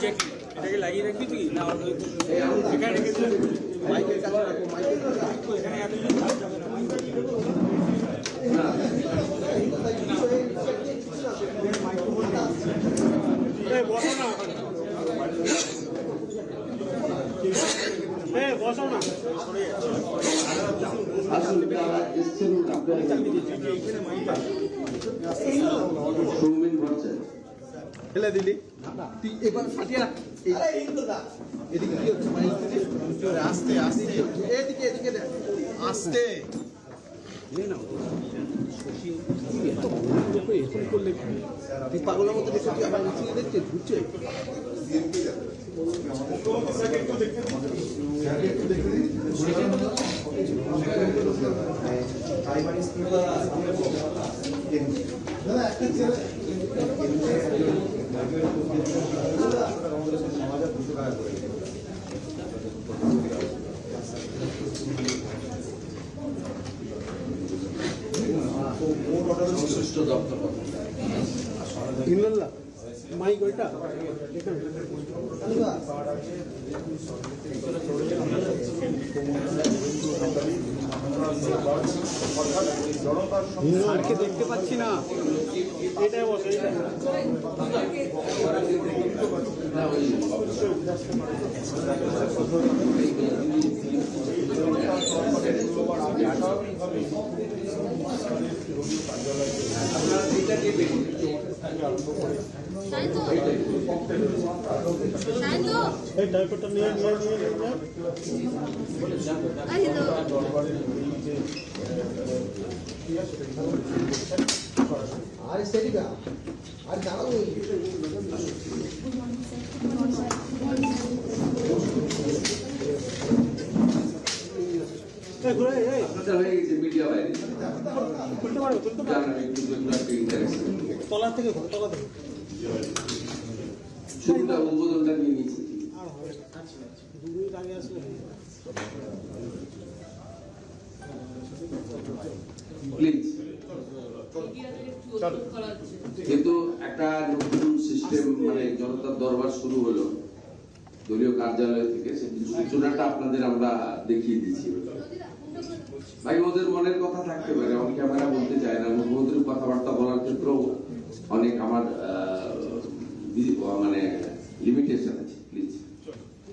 এটাকে লাগিয়ে রাখি তুই না এখানে রেখেছে মাইকের কাছে রাখো মাইকের তো এখানে এত কিছু যাবে না বসো না বসো না ফেলে দিলি তুই এবার ফাটিয়া এদিকে কি হচ্ছে আস্তে আস্তে এদিকে এদিকে আস্তে তুই পাগলের মতো দেখে তুই আবার মিছিয়ে দেখছে ঘুরছে ইল্লাল্লাহ মাইক ওইটা স্যারকে দেখতে পাচ্ছি না এটাই বসে ডাইপারটা নিয়ে আরে সেটা আর দাঁড়াও তলা থেকে শুরুটা উদ্বোধনটা নিয়ে নিয়েছি আগে আসলে প্লিজ কিন্তু একটা নতুন সিস্টেম মানে জনতার দরবার শুরু হলো দলীয় কার্যালয় থেকে সেই সূচনাটা আপনাদের আমরা দেখিয়ে দিচ্ছি ভাই ওদের মনের কথা থাকতে পারে অনেকে আমরা বলতে চায় না মুখ্যমন্ত্রীর কথাবার্তা বলার ক্ষেত্রেও অনেক আমার মানে লিমিটেশন আছে please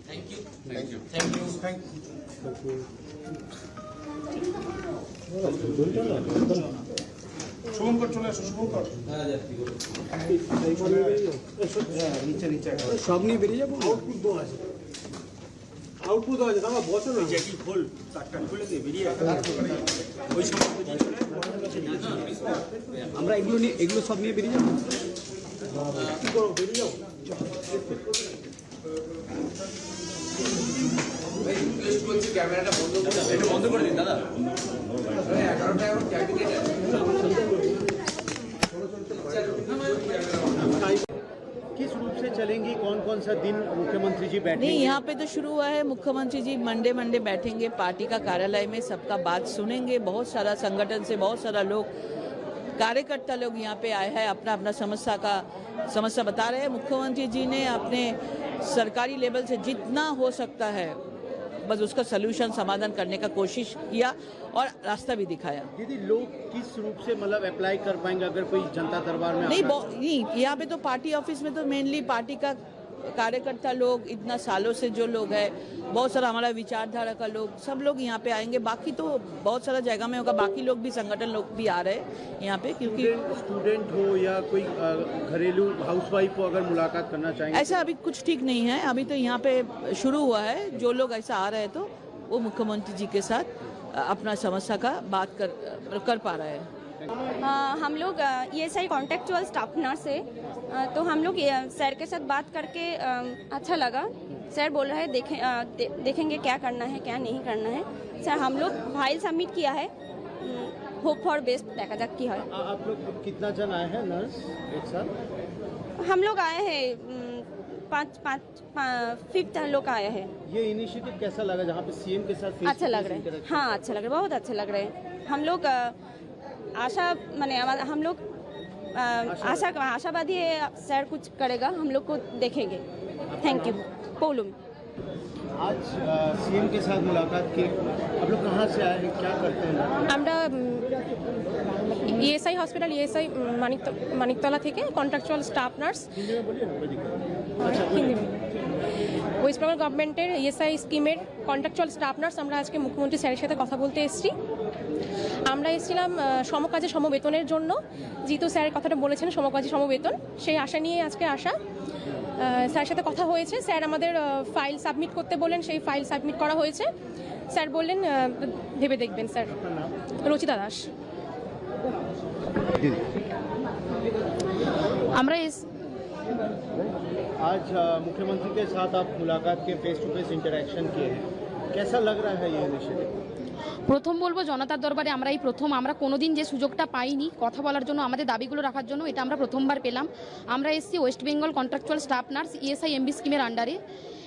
thank you thank you thank you thank you Shubhankar চলে আসো শুভঙ্কর নিচে নিচে সব নিয়ে বেরিয়ে যাবো আউটপুট দেওয়া আছে আউটপুট দেওয়া আছে দাদা বসো না জ্যাকি খোল চারটা খুলে দিয়ে বেরিয়ে ওই সময় আমরা এগুলো সব নিয়ে বেরিয়ে যাবো কি করো বেরিয়ে যাও ক্যামেরাটা বন্ধ করে দিন দাদা 11টা এখন ক্যাবিনেট किस रूप से चलेंगी कौन कौन सा दिन मुख्यमंत्री जी बैठेंगे? नहीं, यहाँ पे तो शुरू हुआ है। मुख्यमंत्री जी मंडे बैठेंगे पार्टी का कार्यालय में, सबका बात सुनेंगे। बहुत सारा संगठन से बहुत सारा लोग कार्यकर्ता लोग यहाँ पे आए हैं, अपना अपना समस्या बता रहे हैं। मुख्यमंत्री जी ने अपने सरकारी लेवल से जितना हो सकता है बस उसका सलूशन समाधान करने का कोशिश किया और रास्ता भी दिखाया। दीदी लोग किस रूप से मतलब अप्लाई कर पाएंगे अगर कोई जनता दरबार में नहीं, यहाँ पे तो पार्टी ऑफिस में तो मेनली पार्टी का कार्यकर्ता लोग, इतना सालों से जो लोग हैं, बहुत सारा हमारा विचारधारा का लोग, सब लोग यहाँ पे आएंगे। बाकी तो बहुत सारा जगह में होगा, बाकी लोग भी संगठन लोग भी आ रहे हैं यहाँ पे, क्योंकि स्टूडेंट हो या कोई घरेलू हाउसवाइफ हो अगर मुलाकात करना चाहेंगे ऐसा अभी कुछ ठीक नहीं है। अभी तो यहाँ पे शुरू हुआ है, जो लोग ऐसा आ रहे हैं तो वो मुख्यमंत्री जी के साथ अपना समस्या का बात कर पा रहे हैं। हम लोग ये सही कॉन्टेक्चुअल स्टाफ नर्स है, तो हम लोग सर के साथ बात करके अच्छा लगा। सर बोल रहे हैं देखेंगे क्या करना है क्या नहीं करना है। सर हम लोग फाइल सबमिट किया है, होप फॉर बेस्ट देखा जाए की है। आप लोग कितना जन आए हैं नर्स एक साथ? हम लोग आए हैं 5 लोग आए हैं। ये इनिशिएटिव कैसा लगा जहाँ पे सीएम के साथ अच्छा लग रहा है? हाँ अच्छा लग रहा है, बहुत अच्छा लग रहा है। हम लोग आशा माने हम लोग आशावादी है सर कुछ करेगा, हम लोग को देखेंगे। Thank you. पोलुम। आज सीएम के साथ मुलाकात की, आप लोग कहाँ से आए हैं, क्या करते हैं? আমরা ইএসআই হসপিটাল ইএসআই মানিকতলা থেকে contractual staff nurse West Bengal গভর্নমেন্টের ইএসআই স্কিমের কন্ট্রাকচুয়াল স্টাফ নার্স আমরা আজকে মুখ্যমন্ত্রী স্যারের সাথে কথা বলতে এসেছি। আমরা এসেছিলাম সমকাজে সমবেতনের জন্য, যেহেতু স্যারের কথাটা বলেছেন সমকাজে সমবেতন, সেই আশা নিয়ে আজকে আসা। স্যারের সাথে কথা হয়েছে, স্যার আমাদের ফাইল সাবমিট করতে বললেন, সেই ফাইল সাবমিট করা হয়েছে। স্যার বললেন ভেবে দেখবেন। স্যার রচিতা দাস। আমরা आज मुख्यमंत्री के साथ आप मुलाकात के फेस टू फेस इंटरेक्शन किए हैं, कैसा लग रहा है ये इनिशिएटिव? প্রথম বলবো জনতার দরবারে আমরা এই প্রথম, আমরা কোনোদিন যে সুযোগটা পাইনি কথা বলার জন্য, আমাদের দাবিগুলো রাখার জন্য, এটা আমরা প্রথমবার পেলাম। আমরা এসেছি West Bengal contractual staff nurse ESI MB স্কিমের আন্ডারে।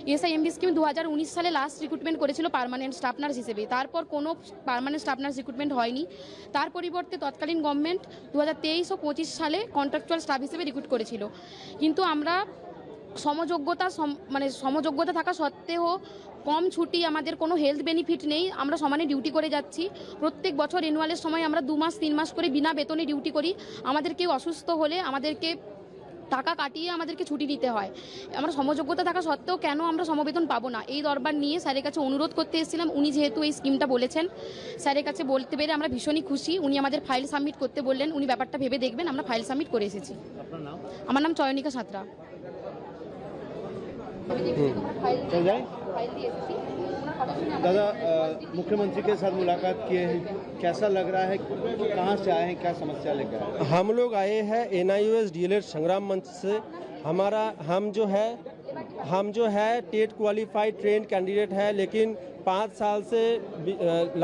ইএসআই এমবি স্কিম 2019 সালে লাস্ট রিক্রুটমেন্ট করেছিল পার্মানেন্ট স্টাফ নার্স হিসেবে, তারপর কোনো পার্মানেন্ট স্টাফ নার্স রিক্রুটমেন্ট হয়নি। তার পরিবর্তে তৎকালীন গভর্নমেন্ট 2023 ও 25 সালে কন্ট্রাকচুয়াল স্টাফ হিসেবে রিক্রুট করেছিল। কিন্তু আমরা সমযোগ্যতা থাকা সত্ত্বেও কম ছুটি, আমাদের কোনো হেলথ বেনিফিট নেই, আমরা সমানে ডিউটি করে যাচ্ছি। প্রত্যেক বছর রেনুয়ালের সময় আমরা 2 মাস 3 মাস করে বিনা বেতনে ডিউটি করি। আমাদের কেউ অসুস্থ হলে আমাদেরকে টাকা কাটিয়ে আমাদেরকে ছুটি নিতে হয়। আমরা সমযোগ্যতা থাকা সত্ত্বেও কেন আমরা সমবেতন পাবো না, এই দরবার নিয়ে স্যারের কাছে অনুরোধ করতে এসেছিলাম। উনি যেহেতু এই স্কিমটা বলেছেন, স্যারের কাছে বলতে পেরে আমরা ভীষণই খুশি। উনি আমাদের ফাইল সাবমিট করতে বললেন, উনি ব্যাপারটা ভেবে দেখবেন। আমরা ফাইল সাবমিট করে এসেছি। আমার নাম চয়নিকা সাঁতরা। दादा, मुख्यमंत्री के साथ मुलाकात किए हैं, कैसा लग रहा है, कहाँ से आए हैं, क्या समस्या लेकर आए हैं? हम लोग आए हैं NIOS डीएलएड संग्राम मंच से। हम जो है टेट क्वालिफाइड ट्रेन कैंडिडेट है, लेकिन 5 साल से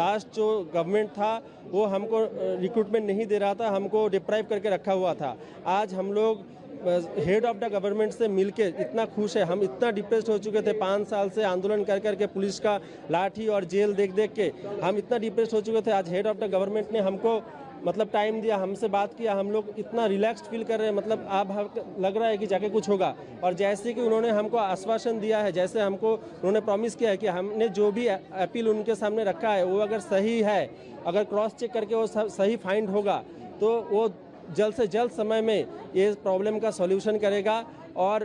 लास्ट जो गवर्नमेंट था वो हमको रिक्रूटमेंट नहीं दे रहा था, हमको डिप्राइव करके रखा हुआ था। आज हम लोग हेड ऑफ द गवर्नमेंट से मिलके इतना खुश है, हम इतना डिप्रेस्ड हो चुके थे 5 साल से आंदोलन कर करके, पुलिस का लाठी और जेल देख देख के हम इतना डिप्रेस्ड हो चुके थे। आज हेड ऑफ द गवर्नमेंट ने हमको मतलब टाइम दिया, हमसे बात किया, हम लोग इतना रिलैक्स्ड फील कर रहे हैं, मतलब अब लग रहा है कि जाके कुछ होगा। और जैसे कि उन्होंने हमको आश्वासन दिया है, जैसे हमको उन्होंने प्रॉमिस किया है कि हमने जो भी अपील उनके सामने रखा है वो अगर सही है, अगर क्रॉस चेक करके वो सही फाइंड होगा तो वो जल्द से जल्द समय में ये प्रॉब्लम का सॉल्यूशन करेगा और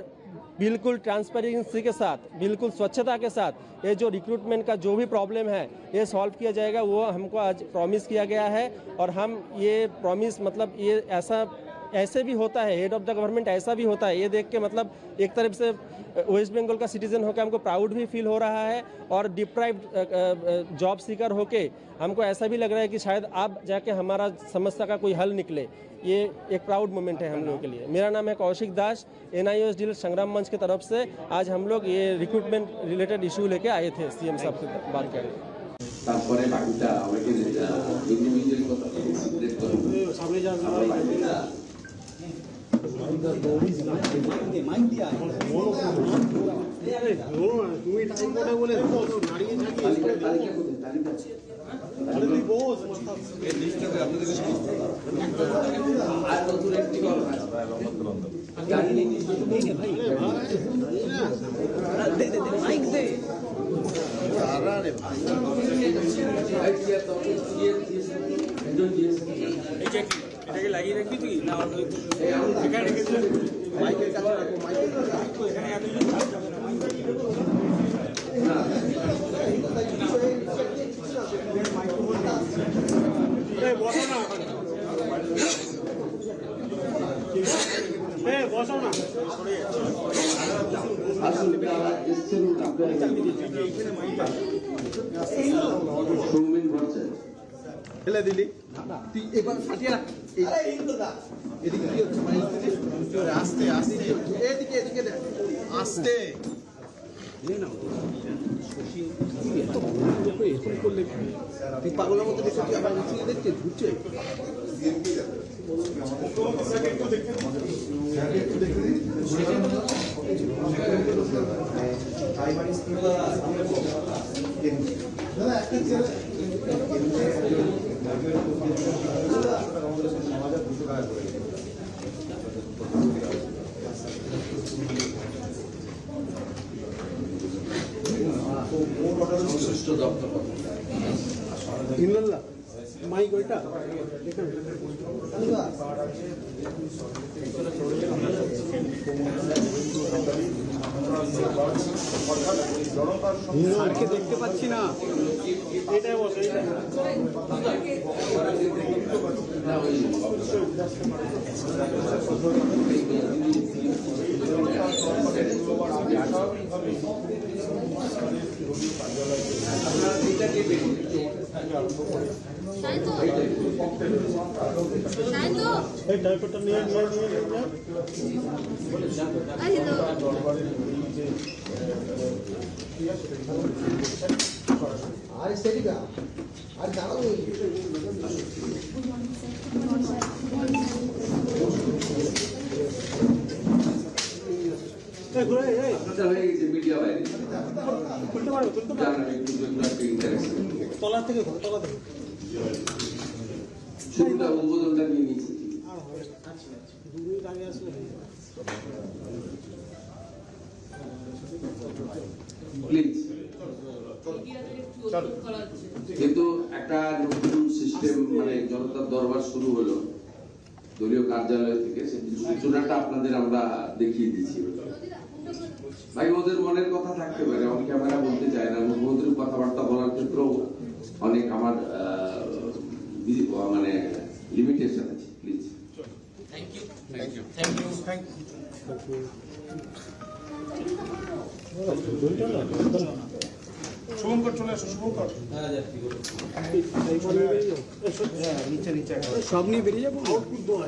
बिल्कुल ट्रांसपेरेंसी के साथ, बिल्कुल स्वच्छता के साथ ये जो रिक्रूटमेंट का जो भी प्रॉब्लम है ये सॉल्व किया जाएगा। वो हमको आज प्रॉमिस किया गया है और हम ये प्रॉमिस मतलब ये ऐसे भी होता है, हेड ऑफ द गवर्नमेंट ऐसा भी होता है, ये देख के मतलब एक तरफ से वेस्ट बंगाल का सिटीजन होकर हमको प्राउड भी फील हो रहा है और डिप्राइव्ड जॉब सीकर होके हमको ऐसा भी लग रहा है कि शायद अब जाके हमारा समस्या का कोई हल निकले। ये एक प्राउड मोमेंट है हम लोगों के लिए। मेरा नाम है कौशिक दास, NIOS डीएलएड संग्राम मंच की तरफ से आज हम लोग ये रिक्रूटमेंट रिलेटेड इशू लेके आए थे सीएम साहब से बात करने। তারপরে বাকিটা আমাকে ইন্ডিভিজুয়াল কথা সিক্রেট করব সামনে যান আমরা বাকিটা মাইক দিয়া তুমি টাইম কথা বলে দাঁড়িয়ে থাকি তালিকা কোথায় তালিকা আরে তুই বস এই লিস্টটাতে আপনাদের আর নতুন একটি কথা আছে গাড়ি নিয়ে ভাই দে মাইক দে আরে ভাই আইডিয়া তো এটাকে লাগিয়ে রাখবি তুই না এখানে রেখে মাইকের কাছে রাখো, মাইকের কাছে রাখো, এখানে এত না এই বসো না, এই বসো না, আসলে তারা এসেছেন আপনারা এখানে মাইক আছে সৌমিন বলছে ফেলে দিলি তুই এবার ফাটিয়ে রাখ। এদিকে কি হচ্ছে আস্তে আস্তে এদিকে এদিকে আস্তে তুই পাগলের মতো দেখে তুই আবার দেখতে ঘুরছে সংশ্লিষ্ট দপ্তর ইল্লাল্লাহ মাইক ওইটা স্যারকে দেখতে পাচ্ছি না এটাই বসে এই ডাইপারটা নিয়ে আরে সেটিকা আর দাঁড়াও হয়ে গেছে মিডিয়া বাইরে জানান একটু ইন্টারেস্ট তলা থেকে শুরুটা উদ্বোধনটা নিয়ে নিচ্ছি প্লিজ কিন্তু একটা নতুন সিস্টেম মানে জনতার দরবার শুরু হলো দলীয় কার্যালয় থেকে সেই সূচনাটা আপনাদের আমরা দেখিয়ে দিচ্ছি ভাই ওদের মনের কথা থাকতে পারে অনেক ক্যামেরা বলতে চায় না মুখ্যমন্ত্রীর কথাবার্তা বলার ক্ষেত্রেও অনেক আমার মানে লিমিটেশন আছে প্লিজ শুভঙ্কর চলে আসো শুভঙ্কর সব নিয়ে বেরিয়ে যাবো আউটপুট দেওয়া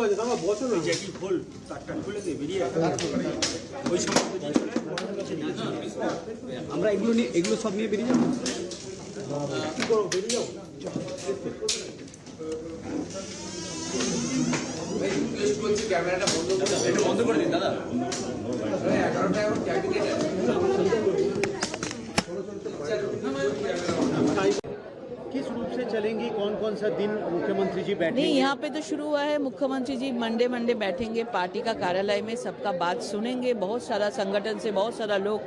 আছে দাদা বছর না জ্যাকি খোল তারটা খুলে দিয়ে বেরিয়ে ওই সময় আমরা এগুলো সব নিয়ে বেরিয়ে যাবো কি করবো বেরিয়ে যাবো ক্যামেরাটা বন্ধ করে দিন দাদা 11টা এখন ক্যাবিনেট किस रूप से चलेंगी कौन कौन सा दिन मुख्यमंत्री जी बैठेंगे नहीं, यहाँ पे तो शुरू हुआ है। मुख्यमंत्री जी मंडे बैठेंगे पार्टी का कार्यालय में, सबका बात सुनेंगे। बहुत सारा संगठन से बहुत सारा लोग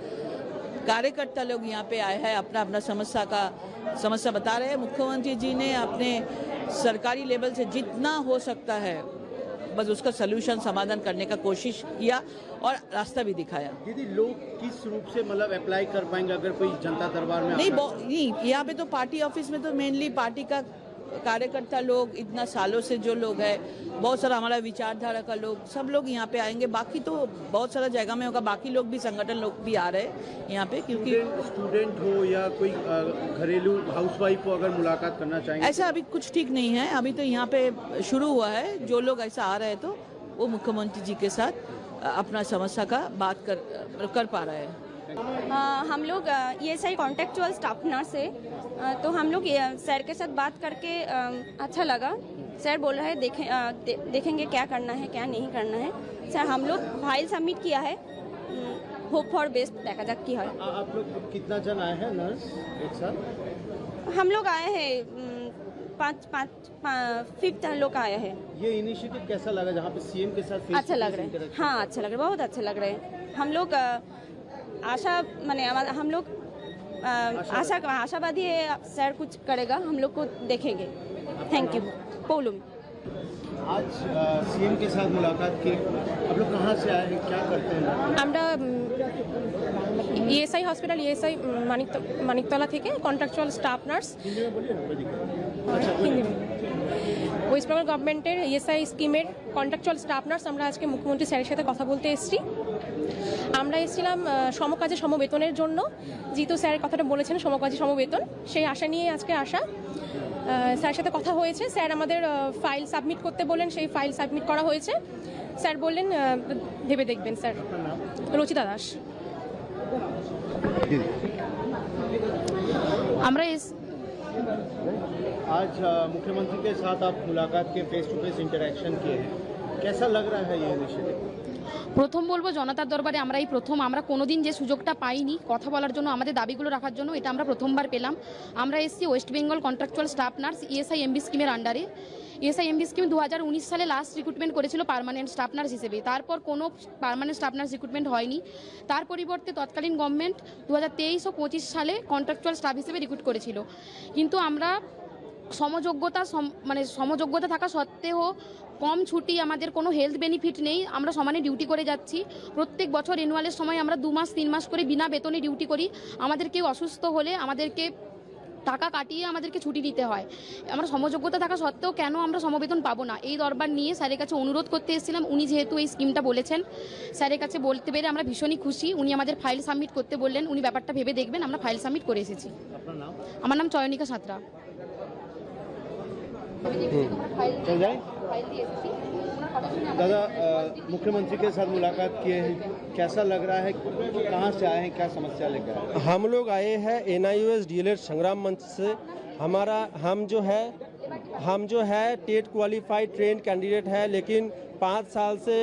कार्यकर्ता लोग यहाँ पे आए हैं, अपना अपना समस्या बता रहे हैं। मुख्यमंत्री जी ने अपने सरकारी लेवल से जितना हो सकता है बस उसका सलूशन समाधान करने का कोशिश किया और रास्ता भी दिखाया। दीदी लोग किस रूप से मतलब अप्लाई कर पाएंगे अगर कोई जनता दरबार में नहीं, यहाँ पे तो पार्टी ऑफिस में तो मेनली पार्टी का कार्यकर्ता लोग, इतना सालों से जो लोग हैं, बहुत सारा हमारा विचारधारा का लोग, सब लोग यहाँ पे आएंगे। बाकी तो बहुत सारा जगह में होगा, बाकी लोग भी संगठन लोग भी आ रहे हैं यहाँ पे, क्योंकि स्टूडेंट हो या कोई घरेलू हाउसवाइफ को अगर मुलाकात करना चाहेंगे ऐसा अभी कुछ ठीक नहीं है। अभी तो यहाँ पे शुरू हुआ है, जो लोग ऐसा आ रहे हैं तो वो मुख्यमंत्री जी के साथ अपना समस्या का बात कर पा रहे हैं। हम लोग ये सही कॉन्टेक्चुअल स्टाफ नर्स है, तो हम लोग सर के साथ बात करके अच्छा लगा। सर बोल रहे हैं देखेंगे क्या करना है क्या नहीं करना है। सर हम लोग फाइल सबमिट किया है, होप फॉर बेस्ट देखा जाए क्या है। आप लोग कितना जन आए हैं नर्स एक साथ हम लोग आए हैं 5 लोग आए हैं। ये इनिशिएटिव कैसा लगा जहाँ पे सीएम के साथ अच्छा लग रहा है, हाँ अच्छा लग रहा है, बहुत अच्छा लग रहा है। हम लोग आशावादी है सर कुछ करेगा, हम लोग को देखेंगे। Thank you. पोलुम आज सीएम के साथ मुलाकात की, आप लोग कहाँ से आए हैं क्या करते हैं আমরা ইএসআই হসপিটাল ইএসআই মানিকতলা থেকে contractual staff nurse West Bengal গভর্নমেন্টের ইএসআই স্কিমের কন্ট্রাকচুয়াল স্টাফ নার্স আমরা আজকে মুখ্যমন্ত্রী স্যারের সাথে কথা বলতে এসেছি। আমরা এসেছিলাম সমকাজে সমবেতনের জন্য, যেহেতু স্যারের কথাটা বলেছেন সমকাজে সমবেতন, সেই আশা নিয়ে আজকে আসা। স্যারের সাথে কথা হয়েছে, স্যার আমাদের ফাইল সাবমিট করতে বললেন, সেই ফাইল সাবমিট করা হয়েছে। স্যার বললেন ভেবে দেখবেন। স্যার রচিতা দাস। আমরা आज मुख्यमंत्री के साथ आप मुलाकात के फेस टू फेस इंटरेक्शन किए हैं, कैसा लग रहा है ये इनिशिएटिव? প্রথম বলবো জনতার দরবারে আমরা এই প্রথম, আমরা কোনোদিন যে সুযোগটা পাইনি কথা বলার জন্য, আমাদের দাবিগুলো রাখার জন্য, এটা আমরা প্রথমবার পেলাম। আমরা এসেছি West Bengal contractual staff nurse ESI MB স্কিমের আন্ডারে। এসআইএমবি স্কিম 2019 সালে লাস্ট রিক্রুটমেন্ট করেছিল পার্মানেন্ট স্টাফ নার্স হিসেবে। তারপর কোনো পার্মানেন্ট স্টাফ নার্স রিক্রুটমেন্ট হয়নি। তার পরিবর্তে তৎকালীন গভর্নমেন্ট 2023 ও 25 সালে কন্ট্রাকচুয়াল স্টাফ হিসেবে রিক্রুট করেছিল। কিন্তু আমরা সমযোগ্যতা থাকা সত্ত্বেও কম ছুটি, আমাদের কোনো হেলথ বেনিফিট নেই, আমরা সমানে ডিউটি করে যাচ্ছি। প্রত্যেক বছর রেনুয়ালের সময় আমরা 2 মাস 3 মাস করে বিনা বেতনে ডিউটি করি। আমাদের কেউ অসুস্থ হলে আমাদেরকে টাকা কাটিয়ে আমাদেরকে ছুটি দিতে হয়। আমরা সমযোগ্যতা থাকা সত্ত্বেও কেন আমরা সমবেতন পাবো না, এই দরবার নিয়ে স্যারের কাছে অনুরোধ করতে এসেছিলাম। উনি যেহেতু এই স্কিমটা বলেছেন, স্যারের কাছে বলতে পেরে আমরা ভীষণই খুশি। উনি আমাদের ফাইল সাবমিট করতে বললেন, উনি ব্যাপারটা ভেবে দেখবেন। আমরা ফাইল সাবমিট করে এসেছি। আমার নাম চয়নিকা সাঁতরা। चल जाए दादा, मुख्यमंत्री के साथ मुलाकात किए हैं, कैसा लग रहा है, कहाँ से आए हैं, क्या समस्या लेकर आए हैं? हम लोग आए हैं NIOS DLED संग्राम मंच से। हम जो है टेट क्वालिफाइड ट्रेन कैंडिडेट है, लेकिन 5 साल से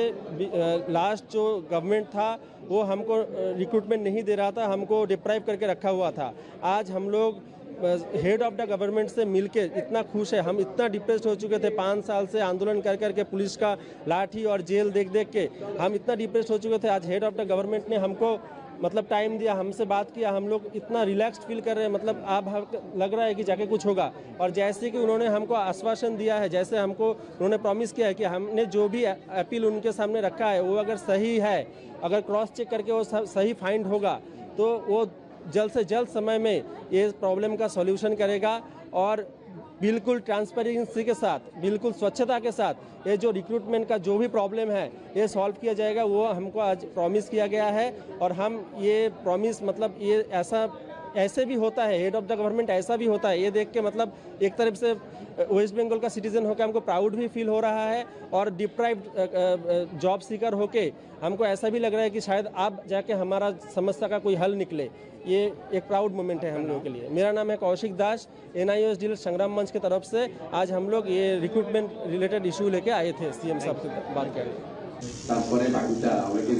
लास्ट जो गवर्नमेंट था वो हमको रिक्रूटमेंट नहीं दे रहा था, हमको डिप्राइव करके रखा हुआ था। आज हम लोग हेड ऑफ द गवर्नमेंट से मिलके इतना खुश है। हम इतना डिप्रेस्ड हो चुके थे 5 साल से आंदोलन कर करके, पुलिस का लाठी और जेल देख देख के हम इतना डिप्रेस्ड हो चुके थे। आज हेड ऑफ द गवर्नमेंट ने हमको मतलब टाइम दिया, हमसे बात किया, हम लोग इतना रिलैक्स्ड फील कर रहे हैं। मतलब अब लग रहा है कि जाके कुछ होगा। और जैसे कि उन्होंने हमको आश्वासन दिया है, जैसे हमको उन्होंने प्रॉमिस किया है कि हमने जो भी अपील उनके सामने रखा है वो अगर सही है, अगर क्रॉस चेक करके वो सही फाइंड होगा तो वो जल्द से जल्द समय में ये प्रॉब्लम का सॉल्यूशन करेगा। और बिल्कुल ट्रांसपेरेंसी के साथ, बिल्कुल स्वच्छता के साथ ये जो रिक्रूटमेंट का जो भी प्रॉब्लम है ये सॉल्व किया जाएगा, वो हमको आज प्रॉमिस किया गया है। और हम ये प्रॉमिस मतलब ये ऐसे भी होता है, हेड ऑफ द गवर्नमेंट ऐसा भी होता है, ये देख के मतलब एक तरफ से वेस्ट बंगाल का सिटीजन होकर हमको प्राउड भी फील हो रहा है। और डिप्राइव्ड जॉब सीकर होके हमको ऐसा भी लग रहा है कि शायद अब जाके हमारा समस्या का कोई हल निकले। ये एक प्राउड मोमेंट है हम लोगों के लिए। मेरा नाम है कौशिक दास। NIOS DLED संग्राम मंच की तरफ से आज हम लोग ये रिक्रूटमेंट रिलेटेड इशू लेके आए थे CM साहब से बात करने। তারপরে বাকিটা আমাকে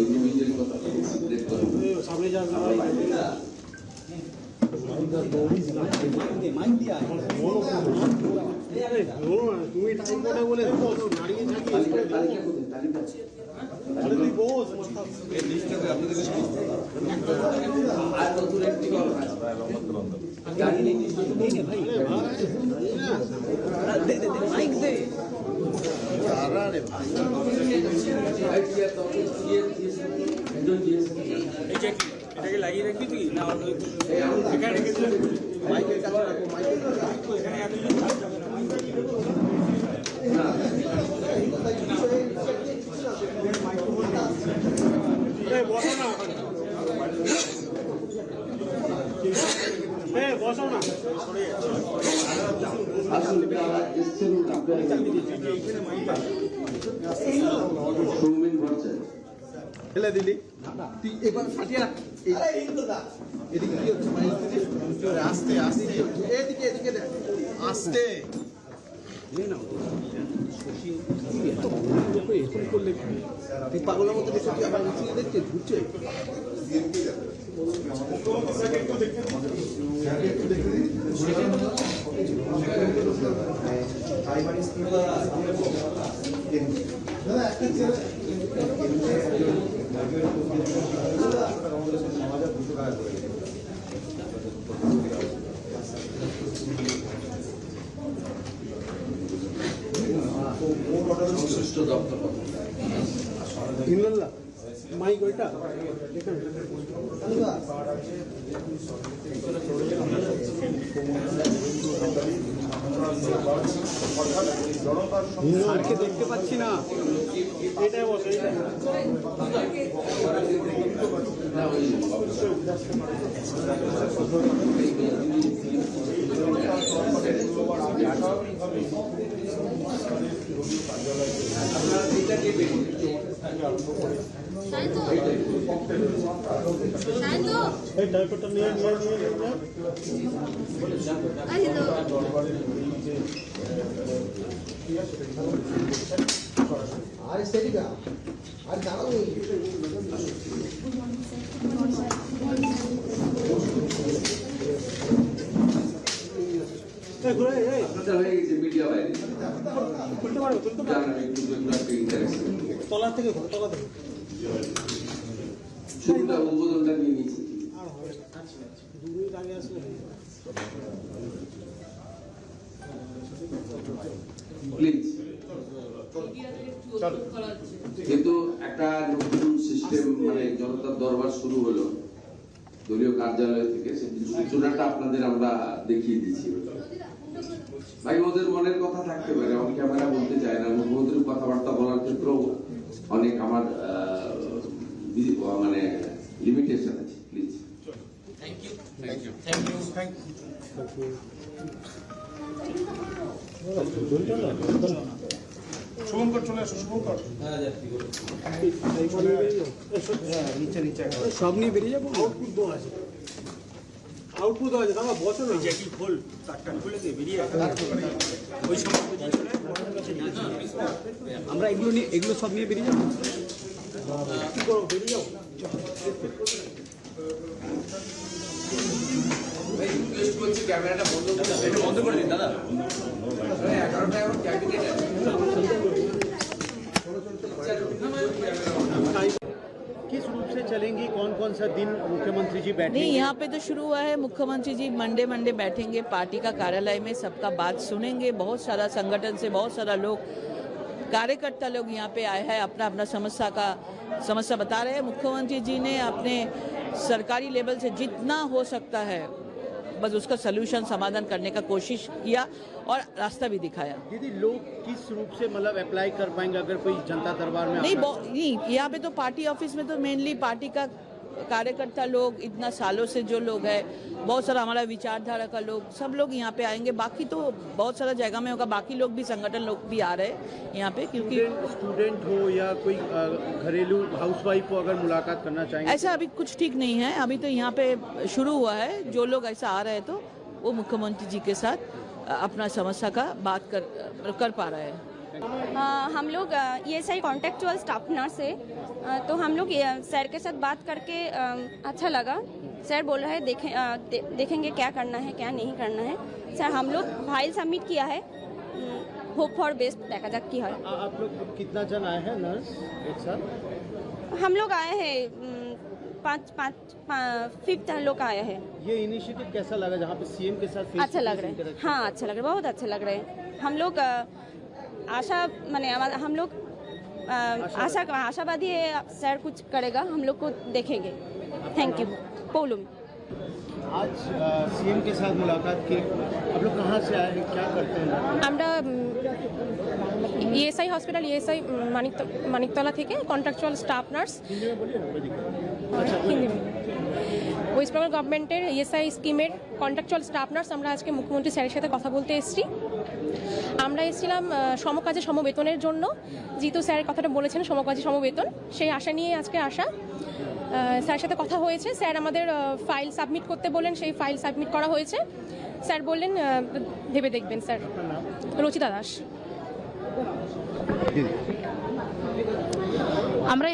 ইন্ডিভিজুয়াল কথা সিক্রেট করব সামনে যান আমরা বাকিটা মাইক দিয়া আরে তুমি টাইম কথা বলে দাঁড়িয়ে থাকি তালিকা কোথায় তালিকা আরে তুই বস এই লিস্টটাতে আপনাদের আর নতুন একটি কথা আছে গাড়ি নেই ভাই দে মাইক দে আরে ভাই আইডিয়া তো এটাকে লাগিয়ে রাখবি তুই না এখানে মাইকের কাছে রাখো মাইকের কাছে রাখো এখানে না এই বসো না এই বসো না আসলে এসেছেন আপনারা সৌমিন বলছেন ফেলে দিলি তুই এবার ফাটিয়ে রাখ এদিকে কি হচ্ছে আস্তে আস্তে এদিকে এদিকে দেখ আস্তে করলে তুই পাগলের মতো দেখছিস আবার দেখছে ঘুরছে সংশ্লিষ্ট দপ্তর ইনল্লা মাইক ওইটা স্যারকে দেখতে পাচ্ছি না এটাই বসে এই ডাইপারটা নিয়ে আরে সেদিকা আর দাঁড়াও আচ্ছা, হয়ে গেছে মিডিয়া বাইরে জানান একটু একটা ইন্টারেস্ট তলা থেকে তলা থেকে শুরুটা উদ্বোধনটা নিয়ে নিয়েছি প্লিজ। কিন্তু একটা নতুন সিস্টেম মানে জনতার দরবার শুরু হলো দলীয় কার্যালয় থেকে, সেই সূচনাটা আপনাদের আমরা দেখিয়ে দিচ্ছি। ভাই ওদের মনের কথা থাকতে পারে, অন ক্যামেরা বলতে চায় না, মুখ্যমন্ত্রীর কথাবার্তা বলার ক্ষেত্রেও অনেক আমার মানে লিমিটেশন আছে। প্লিজ। শুভঙ্কর চলে আসো, শুভঙ্কর। নিচে নিচে সব নিয়ে বেরিয়ে যাবো। আউটপুট দেওয়া আছে, আউটপুট দেওয়া আছে। দাদা বছর ওই জ্যাকি খোল, তারটা খুলে দিয়ে বেরিয়ে ওই সময় আমরা এগুলো নিয়ে এগুলো সব নিয়ে বেরিয়ে যাবো। কি করবো, বেরিয়ে যাবো। ক্যামেরাটা বন্ধ করে দিন দাদা। 11টা এখন ক্যাবিনেট আছে। किस रूप से चलेंगी, कौन कौन सा दिन मुख्यमंत्री जी बैठेंगे? नहीं, यहाँ पे तो शुरू हुआ है। मुख्यमंत्री जी मंडे बैठेंगे पार्टी का कार्यालय में, सबका बात सुनेंगे। बहुत सारा संगठन से बहुत सारा लोग, कार्यकर्ता लोग यहाँ पे आए हैं, अपना अपना समस्या बता रहे हैं। मुख्यमंत्री जी ने अपने सरकारी लेवल से जितना हो सकता है बस उसका सलूशन समाधान करने का कोशिश किया और रास्ता भी दिखाया। दीदी, लोग किस रूप से मतलब अप्लाई कर पाएंगे अगर कोई जनता दरबार में नहीं, यहाँ पे तो पार्टी ऑफिस में तो मेनली पार्टी का कार्यकर्ता लोग, इतना सालों से जो लोग हैं, बहुत सारा हमारा विचारधारा का लोग, सब लोग यहाँ पे आएंगे। बाकी तो बहुत सारा जगह में होगा, बाकी लोग भी, संगठन लोग भी आ रहे हैं यहाँ पे, क्योंकि स्टूडेंट हो या कोई घरेलू हाउसवाइफ हो अगर मुलाकात करना चाहेंगे, ऐसा अभी कुछ ठीक नहीं है। अभी तो यहाँ पे शुरू हुआ है, जो लोग ऐसा आ रहे हैं तो वो मुख्यमंत्री जी के साथ अपना समस्या का बात कर पा रहे हैं। हम लोग ये सही कॉन्टेक्चुअल स्टाफ नर्स है, तो हम लोग सर के साथ बात करके अच्छा लगा। सर बोल रहे हैं देखेंगे क्या करना है क्या नहीं करना है। सर हम लोग फाइल सबमिट किया है, होप फॉर बेस्ट देखा जा की है। आप लोग कितना जन आए हैं नर्स एक साथ? हम लोग आए हैं 5 लोग आए हैं। ये इनिशिएटिव कैसा लगा जहाँ पे सीएम के साथ अच्छा लग रहा है, हाँ अच्छा लग रहा है, बहुत अच्छा लग रहा है। हम लोग आशा माने हम लोग आशावादी है, सर कुछ करेगा, हम लोग को देखेंगे। Thank you. पोलुम आज सीएम के साथ मुलाकात की, आप लोग कहाँ से आए हैं, क्या करते हैं? আমরা ইএসআই হসপিটাল, ইএসআই মানিকতলা থেকে contractual staff nurse, Hindi West Bengal গভর্নমেন্টের ইএসআই স্কিমের কন্ট্রাকচুয়াল স্টাফ নার্স। আমরা আজকে মুখ্যমন্ত্রী স্যারের সাথে কথা বলতে এসেছি। আমরা এসেছিলাম সমকাজে সমবেতনের জন্য, যেহেতু স্যারের কথাটা বলেছেন সমকাজে সমবেতন, সেই আশা নিয়ে আজকে আসা। স্যারের সাথে কথা হয়েছে, স্যার আমাদের ফাইল সাবমিট করতে বললেন, সেই ফাইল সাবমিট করা হয়েছে। স্যার বললেন ভেবে দেখবেন। স্যার রচিতা দাস। আমরা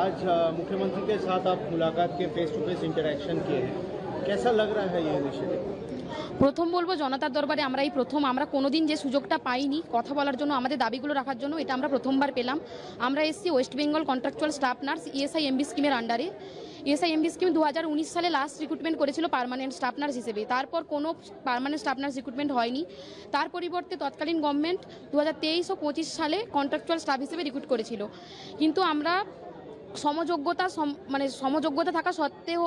आज मुख्यमंत्री के साथ आप मुलाकात के फेस टू फेस इंटरेक्शन किए हैं, कैसा लग रहा है ये इनिशिएटिव? প্রথম বলবো জনতার দরবারে আমরা এই প্রথম, আমরা কোনোদিন যে সুযোগটা পাইনি কথা বলার জন্য, আমাদের দাবিগুলো রাখার জন্য, এটা আমরা প্রথমবার পেলাম। আমরা এসেছি West Bengal contractual staff nurse ESI MB স্কিমের আন্ডারে। ইএসআই এমবি স্কিম 2019 সালে লাস্ট রিক্রুটমেন্ট করেছিল পার্মানেন্ট স্টাফ নার্স হিসেবে, তারপর কোনো পার্মানেন্ট স্টাফ নার্স রিক্রুটমেন্ট হয়নি। তার পরিবর্তে তৎকালীন গভর্নমেন্ট 2023 ও 25 সালে কন্ট্রাকচুয়াল স্টাফ হিসেবে রিক্রুট করেছিল। কিন্তু আমরা সমযোগ্যতা থাকা সত্ত্বেও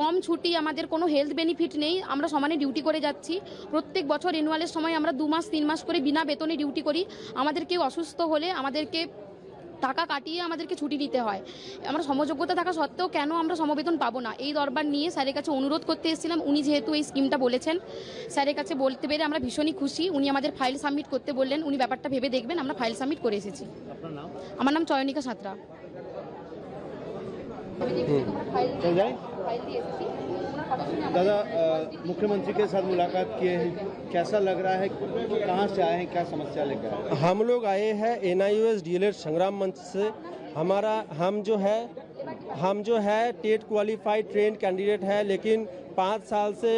কম ছুটি, আমাদের কোনো হেলথ বেনিফিট নেই, আমরা সমানে ডিউটি করে যাচ্ছি। প্রত্যেক বছর রেনুয়ালের সময় আমরা 2 মাস 3 মাস করে বিনা বেতনে ডিউটি করি। আমাদের কেউ অসুস্থ হলে আমাদেরকে টাকা কাটিয়ে আমাদেরকে ছুটি নিতে হয়। আমরা সমযোগ্যতা থাকা সত্ত্বেও কেন আমরা সমবেতন পাবো না, এই দরবার নিয়ে স্যারের কাছে অনুরোধ করতে এসেছিলাম। উনি যেহেতু এই স্কিমটা বলেছেন, স্যারের কাছে বলতে পেরে আমরা ভীষণই খুশি। উনি আমাদের ফাইল সাবমিট করতে বললেন, উনি ব্যাপারটা ভেবে দেখবেন। আমরা ফাইল সাবমিট করে এসেছি। আমার নাম চয়নিকা সাঁতরা। दादा, मुख्यमंत्री के साथ मुलाकात किए हैं, कैसा लग रहा है, कहाँ से आए हैं, क्या समस्या लेकर आए हैं? हम लोग आए हैं NIOS DLED संग्राम मंच से। हम जो है हम जो है टेट क्वालिफाइड ट्रेन कैंडिडेट है, लेकिन 5 साल से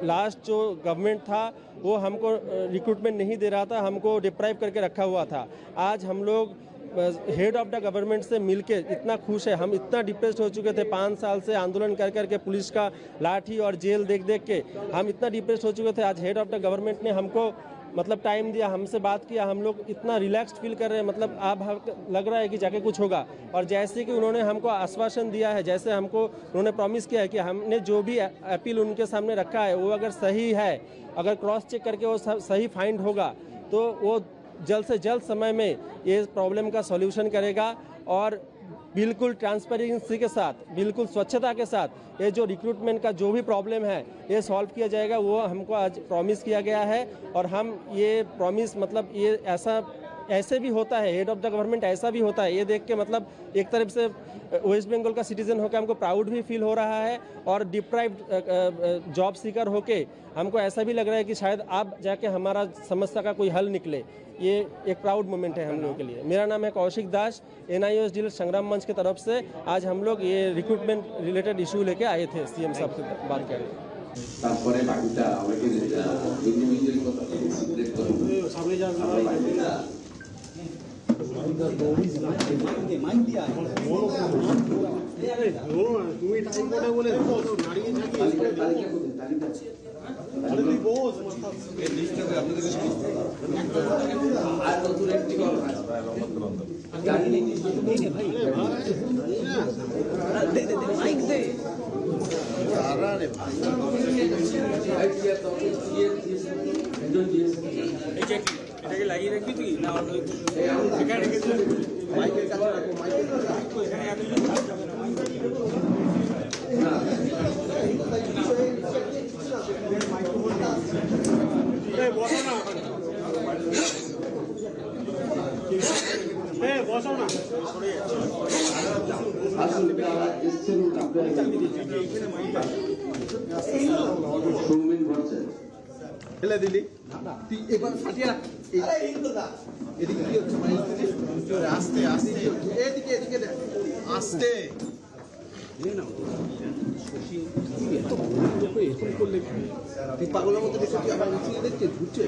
लास्ट जो गवर्नमेंट था वो हमको रिक्रूटमेंट नहीं दे रहा था, हमको डिप्राइव करके रखा हुआ था। आज हम लोग हेड ऑफ द गवर्नमेंट से मिलके इतना खुश है, हम इतना डिप्रेस्ड हो चुके थे 5 साल से आंदोलन कर करके, पुलिस का लाठी और जेल देख देख के हम इतना डिप्रेस्ड हो चुके थे। आज हेड ऑफ द गवर्नमेंट ने हमको मतलब टाइम दिया, हमसे बात किया, हम लोग इतना रिलैक्स्ड फील कर रहे हैं, मतलब आप लग रहा है कि जाके कुछ होगा। और जैसे कि उन्होंने हमको आश्वासन दिया है, जैसे हमको उन्होंने प्रॉमिस किया है कि हमने जो भी अपील उनके सामने रखा है वो अगर सही है, अगर क्रॉस चेक करके वो सही फाइंड होगा तो वो जल्द से जल्द समय में ये प्रॉब्लम का सॉल्यूशन करेगा और बिल्कुल ट्रांसपेरेंसी के साथ, बिल्कुल स्वच्छता के साथ ये जो रिक्रूटमेंट का जो भी प्रॉब्लम है ये सॉल्व किया जाएगा। वो हमको आज प्रॉमिस किया गया है और हम ये प्रॉमिस मतलब ये ऐसे भी होता है, हेड ऑफ द गवर्नमेंट ऐसा भी होता है, ये देख के मतलब एक तरफ से वेस्ट बंगाल का सिटीजन होकर हमको प्राउड भी फील हो रहा है और डिप्राइव्ड जॉब सीकर होके हमको ऐसा भी लग रहा है कि शायद अब जाके हमारा समस्या का कोई हल निकले। ये एक प्राउड मोमेंट है हम लोगों के लिए। मेरा नाम है कौशिक दास, NIOSDL संग्राम मंच की तरफ से आज हम लोग ये रिक्रूटमेंट रिलेटेड इशू लेके आए थे CM साहब से बात करने। তারপরে বাকিটা আমাকে ইন্ডিভিজুয়াল কথা সিক্রেট করব সামনে যান মাইক দিয়া আরে তুমি টাইম কথা বলে দাঁড়িয়ে থাকি তালিকা কোথায় তালিকা আরে তুই বস এই লিস্টটাতে আপনাদের আর নতুন একটি কথা আছে গাড়ি নেই ভাই দে দে মাইক দে আরে ভাই আইডিয়া তো এটাকে লাগিয়ে রাখবি তুই না অন্য এখানে রেখেছিস মাইকের কাছে রাখো মাইকের কাছে রাখো এখানে এত না এই বসো না এই বসো না আসলে যারা এসছেন আপনারা সৌমেন ভট্টাচার্য ফেলে দিলি তুই এবার ফাটিয়ে রাখ এদিকে কি হচ্ছে আস্তে আস্তে এদিকে এদিকে দেখ আস্তে তুই পাগলের মতো দেখে তুই আবার উঠিয়ে দেখছে ঘুরছে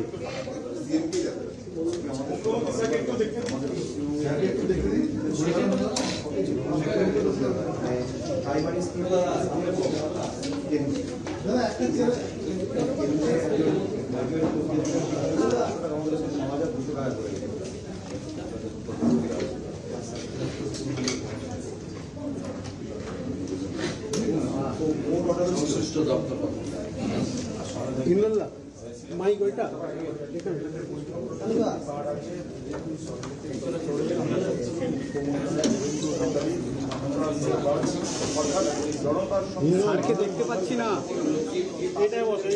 সংশ্লিষ্ট দপ্তর ইনল্লা মাইক ওইটা স্যারকে দেখতে পাচ্ছি না এটাই বসে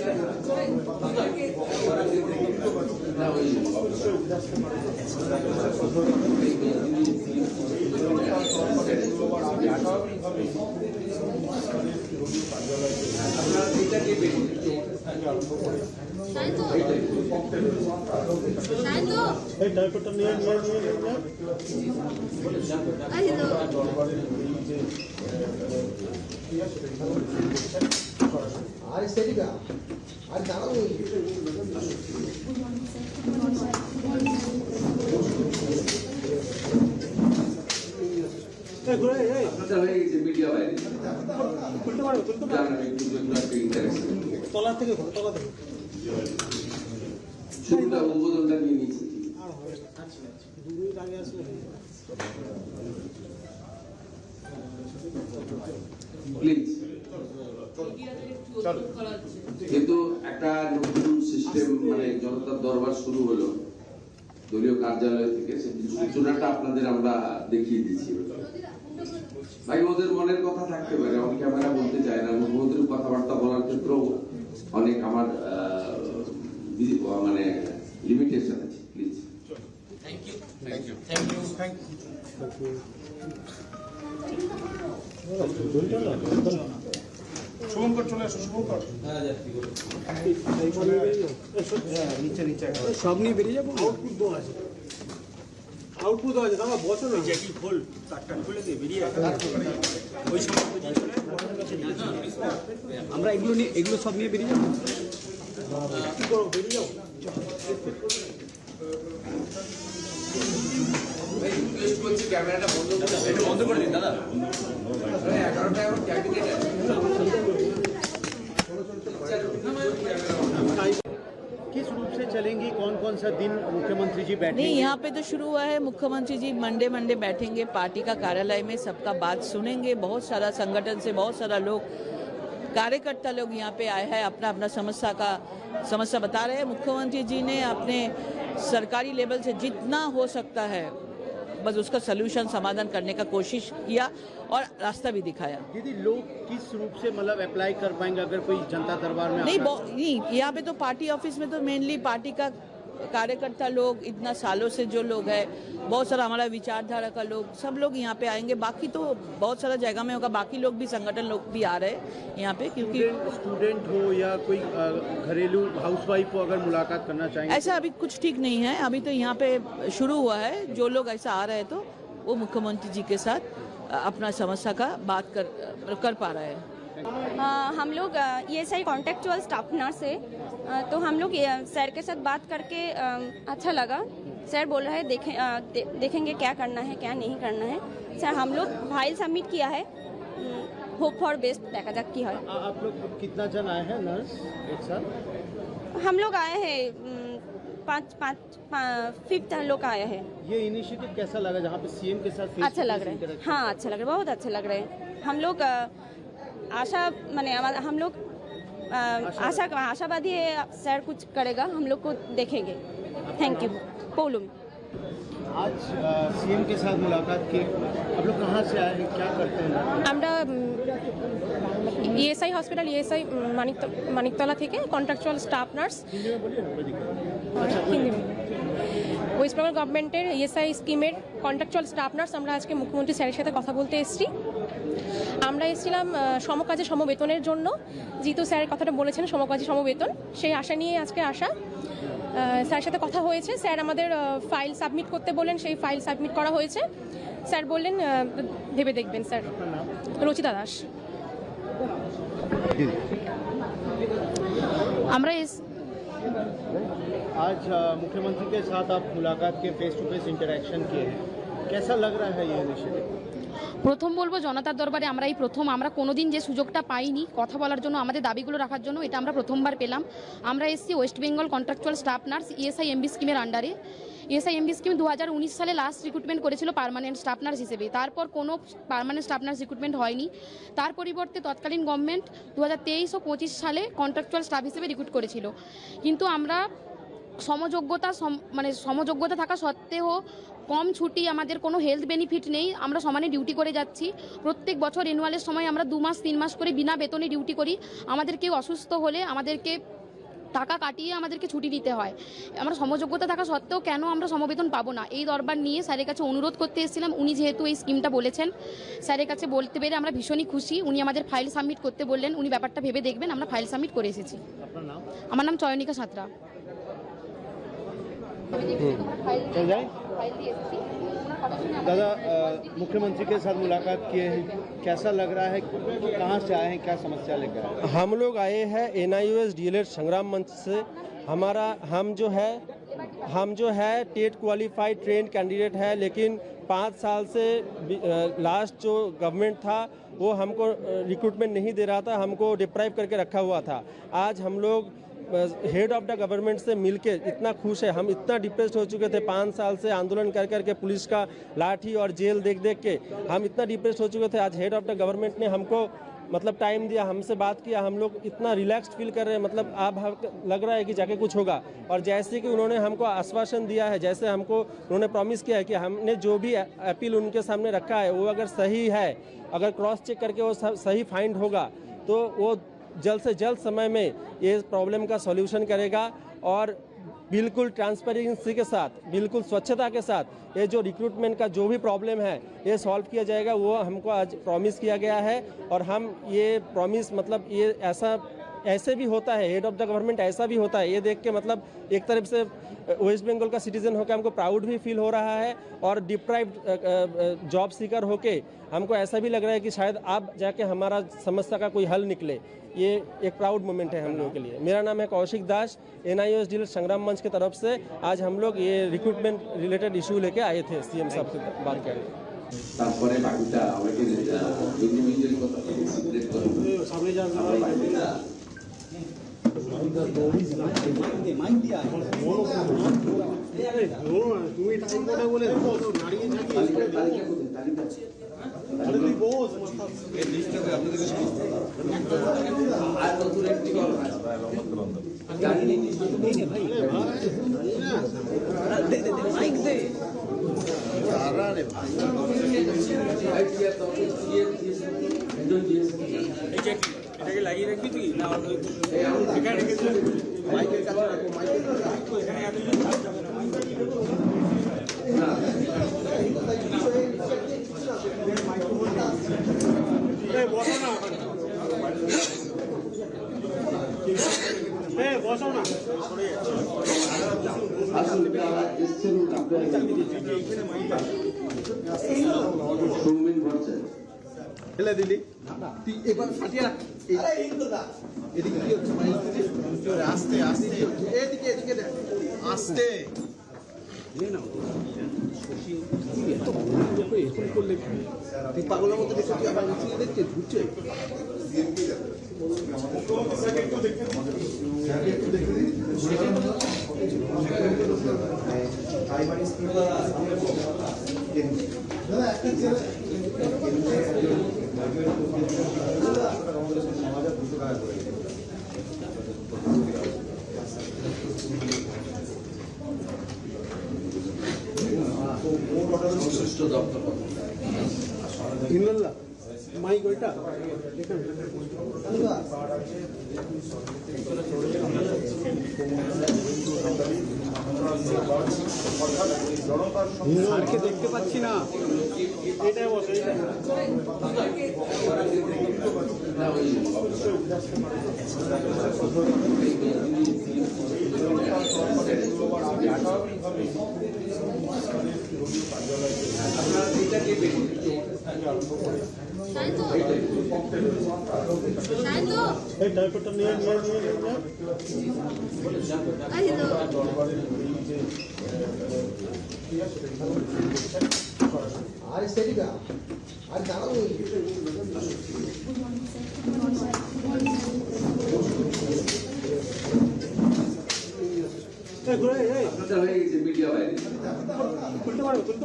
এই ডাইপারটা নিয়ে আরে সেদিকা আর দাঁড়াও হয়ে গেছে মিডিয়া বাইরে জানান একটু ইন্টারেস্ট তলা থেকে তলা থেকে শুরুটা উদ্বোধনটা নিয়ে নিয়েছি আর হবে 2 মিনিট আগে আসলে প্লিজ কিন্তু একটা নতুন সিস্টেম মানে জনতার দরবার শুরু হলো দলীয় কার্যালয় থেকে, সেই সূচনাটা আপনাদের আমরা দেখিয়ে দিচ্ছি। ভাই ওদের মনের কথা থাকতে পারে, অনেকে আমরা বলতে চায় না, মুখ্যমন্ত্রীর কথাবার্তা বলার ক্ষেত্রেও অনেক আমার মানে লিমিটেশন আছে। প্লিজ শুভঙ্কর চলে আসো শুভঙ্কর নিচে নিচে সব নিয়ে বেরিয়ে যাবো আউটপুট দো আছে আউটপুট হয়েছে আমার বছর ওই জ্যাকি খোল চারটা খুলে দিয়ে বেরিয়ে ওই সময় আমরা এগুলো সব নিয়ে বেরিয়ে যাবো কি করবো বেরিয়ে যাবো ক্যামেরাটা বন্ধ করে দিন দাদা 11টা এখন ক্যাবিনেট किस रूप से चलेंगी कौन कौन सा दिन मुख्यमंत्री जी बैठेंगे? नहीं, यहाँ पे तो शुरू हुआ है। मुख्यमंत्री जी मंडे बैठेंगे, पार्टी का कार्यालय में सबका बात सुनेंगे। बहुत सारा संगठन से बहुत सारा लोग, कार्यकर्ता लोग यहाँ पे आए हैं, अपना अपना समस्या बता रहे हैं। मुख्यमंत्री जी ने अपने सरकारी लेवल से जितना हो सकता है बस उसका सलूशन समाधान करने का कोशिश किया और रास्ता भी दिखाया। दीदी, लोग किस रूप से मतलब अप्लाई कर पाएंगे अगर कोई जनता दरबार में नहीं, यहाँ पे तो पार्टी ऑफिस में तो मेनली पार्टी का कार्यकर्ता लोग, इतना सालों से जो लोग हैं, बहुत सारा हमारा विचारधारा का लोग, सब लोग यहाँ पे आएंगे। बाकी तो बहुत सारा जगह में होगा, बाकी लोग भी, संगठन लोग भी आ रहे हैं यहाँ पे, क्योंकि स्टूडेंट हो या कोई घरेलू हाउसवाइफ हो अगर मुलाकात करना चाहेंगे ऐसा अभी कुछ ठीक नहीं है। अभी तो यहाँ पे शुरू हुआ है। जो लोग ऐसा आ रहे हैं तो वो मुख्यमंत्री जी के साथ अपना समस्या का बात कर पा रहे हैं। हम लोग ये सही कॉन्टेक्चुअल स्टाफ नर्स है, तो हम लोग सर के साथ बात करके अच्छा लगा। सर बोल रहे हैं देखेंगे क्या करना है क्या नहीं करना है। सर हम लोग फाइल सबमिट किया है, होप फॉर बेस्ट देखा जाए की है। आप लोग कितना जन आए हैं नर्स एक साथ? हम लोग आए हैं 5 लोग आए हैं। ये इनिशिएटिव कैसा लगा जहाँ पे सीएम के साथ अच्छा लग रहा है, हाँ अच्छा लग रहा है, बहुत अच्छा लग रहा है। हम लोग आशावादी है सर कुछ करेगा, हम लोग को देखेंगे। Thank you. पोलुम आज सीएम के साथ मुलाकात की, आप लोग कहाँ से आए हैं, क्या करते हैं? আমরা ইএসআই হসপিটাল, ইএসআই মানিকতলা থেকে contractual staff nurse, West Bengal গভর্নমেন্টের ইএসআই স্কিমের কন্ট্রাকচুয়াল স্টাফ নার্স আমরা আজকে মুখ্যমন্ত্রী স্যারের সাথে কথা বলতে এসেছি। আমরা এসেছিলাম সমকাজে সমবেতনের জন্য, যেহেতু স্যারের কথাটা বলেছেন সমকাজে সমবেতন, সেই আশা নিয়ে আজকে আসা। স্যারের সাথে কথা হয়েছে, স্যার আমাদের ফাইল সাবমিট করতে বললেন, সেই ফাইল সাবমিট করা হয়েছে। স্যার বললেন ভেবে দেখবেন। স্যার রচিতা দাস। আমরা आज मुख्यमंत्री के साथ आप मुलाकात के फेस टू फेस इंटरेक्शन किए हैं, कैसा लग रहा है ये इनिशिएटिव? প্রথম বলবো জনতার দরবারে আমরা এই প্রথম, আমরা কোনোদিন যে সুযোগটা পাইনি কথা বলার জন্য, আমাদের দাবিগুলো রাখার জন্য, এটা আমরা প্রথমবার পেলাম। আমরা এসেছি West Bengal contractual staff nurse ESI MB স্কিমের আন্ডারে। ইএসআই এমবি স্কিম 2019 সালে লাস্ট রিক্রুটমেন্ট করেছিল পার্মানেন্ট স্টাফ নার্স হিসেবে, তারপর কোনো পার্মানেন্ট স্টাফ নার্স রিক্রুটমেন্ট হয়নি। তার পরিবর্তে তৎকালীন গভর্নমেন্ট 2023 ও 25 সালে কন্ট্রাকচুয়াল স্টাফ হিসেবে রিক্রুট করেছিল। কিন্তু আমরা সমযোগ্যতা থাকা সত্ত্বেও কম ছুটি, আমাদের কোনো হেলথ বেনিফিট নেই, আমরা সমানে ডিউটি করে যাচ্ছি। প্রত্যেক বছর রেনুয়ালের সময় আমরা 2 মাস 3 মাস করে বিনা বেতনে ডিউটি করি। আমাদের কেউ অসুস্থ হলে আমাদেরকে টাকা কাটিয়ে আমাদেরকে ছুটি দিতে হয়। আমরা সমযোগ্যতা থাকা সত্ত্বেও কেন আমরা সমবেতন পাবো না, এই দরবার নিয়ে স্যারের কাছে অনুরোধ করতে এসেছিলাম। উনি যেহেতু এই স্কিমটা বলেছেন, স্যারের কাছে বলতে পেরে আমরা ভীষণই খুশি। উনি আমাদের ফাইল সাবমিট করতে বললেন, উনি ব্যাপারটা ভেবে দেখবেন। আমরা ফাইল সাবমিট করে এসেছি। আমার নাম চয়নিকা সাঁতরা। दादा, मुख्यमंत्री के साथ मुलाकात किए हैं, कैसा लग रहा है, कहाँ से आए हैं, क्या समस्या लेकर आए हैं? हम लोग आए हैं NIOS डीएलएड संग्राम मंच से। हम जो है टेट क्वालिफाइड ट्रेन कैंडिडेट है, लेकिन 5 साल से लास्ट जो गवर्नमेंट था वो हमको रिक्रूटमेंट नहीं दे रहा था, हमको डिप्राइव करके रखा हुआ था। आज हम लोग हेड ऑफ द गवर्नमेंट से मिलके इतना खुश है। हम इतना डिप्रेस्ड हो चुके थे 5 साल से आंदोलन कर करके, पुलिस का लाठी और जेल देख देख के हम इतना डिप्रेस्ड हो चुके थे। आज हेड ऑफ द गवर्नमेंट ने हमको मतलब टाइम दिया, हमसे बात किया, हम लोग इतना रिलैक्स्ड फील कर रहे हैं। मतलब अब लग रहा है कि जाके कुछ होगा। और जैसे कि उन्होंने हमको आश्वासन दिया है, जैसे हमको उन्होंने प्रॉमिस किया है कि हमने जो भी अपील उनके सामने रखा है वो अगर सही है, अगर क्रॉस चेक करके वो सही फाइंड होगा तो वो जल्द से जल्द समय में ये प्रॉब्लम का सॉल्यूशन करेगा और बिल्कुल ट्रांसपेरेंसी के साथ, बिल्कुल स्वच्छता के साथ ये जो रिक्रूटमेंट का जो भी प्रॉब्लम है ये सॉल्व किया जाएगा। वो हमको आज प्रॉमिस किया गया है और हम ये प्रॉमिस मतलब ये ऐसा ऐसे भी होता है, हेड ऑफ द गवर्नमेंट ऐसा भी होता है। ये देख के मतलब एक तरफ से वेस्ट बंगाल का सिटीजन होकर हमको प्राउड भी फील हो रहा है और डिप्राइव्ड जॉब सीकर होके हमको ऐसा भी लग रहा है कि शायद अब जाके हमारा समस्या का कोई हल निकले। ये एक प्राउड मोमेंट है हम लोगों के लिए। मेरा नाम है कौशिक दास, NIOSDL संग्राम मंच की तरफ से आज हम लोग ये रिक्रूटमेंट रिलेटेड इशू लेके आए थे CM साहब से बात करने। তারপরে বাকিটা আমাকে ইন্ডিভিজুয়াল কথা সিক্রেট করব সামনে যান আমরা বাকিটা মাইক দিয়া আরে তুমি টাইম কথা বলে দাঁড়িয়ে থাকি তালিকা কোথায় তালিকা আরে তুই বস এই লিস্টটাতে আপনাদেরকে সমস্ত আর নতুন একটি কথা আছে জানি নেই ভাই দে মাইক দে আরে ভাই আইডিয়া তো এটাকে লাগিয়ে রাখবি তুই না অন্য এখানে রেখেছি মাইকের কাছে রাখো মাইকের কাছে রাখো এখানে এতজন না এই বসো না এই বসো না আসলে যারা এসছেন আপনারা সৌমিন ভট্টাচার্য ফেলে দিলি তুই এবার ফাটিয়ে রাখ এদিকে কি হচ্ছে আস্তে আস্তে এদিকে এদিকে দেখ আস্তে তুই পাগলের মতো দেখছিস তুই আবার উঠিয়ে দেখছিস ঘুরছে সংশ্লিষ্ট দপ্তর ইন্দ্রল্লাহ মাইক ওইটা স্যারকে দেখতে পাচ্ছি না এটাই বসে এই ডাইপারটা নিয়ে আরে সেটিকা আর দাঁড়াও আপনাদের হয়ে গেছে মিডিয়া বাইরে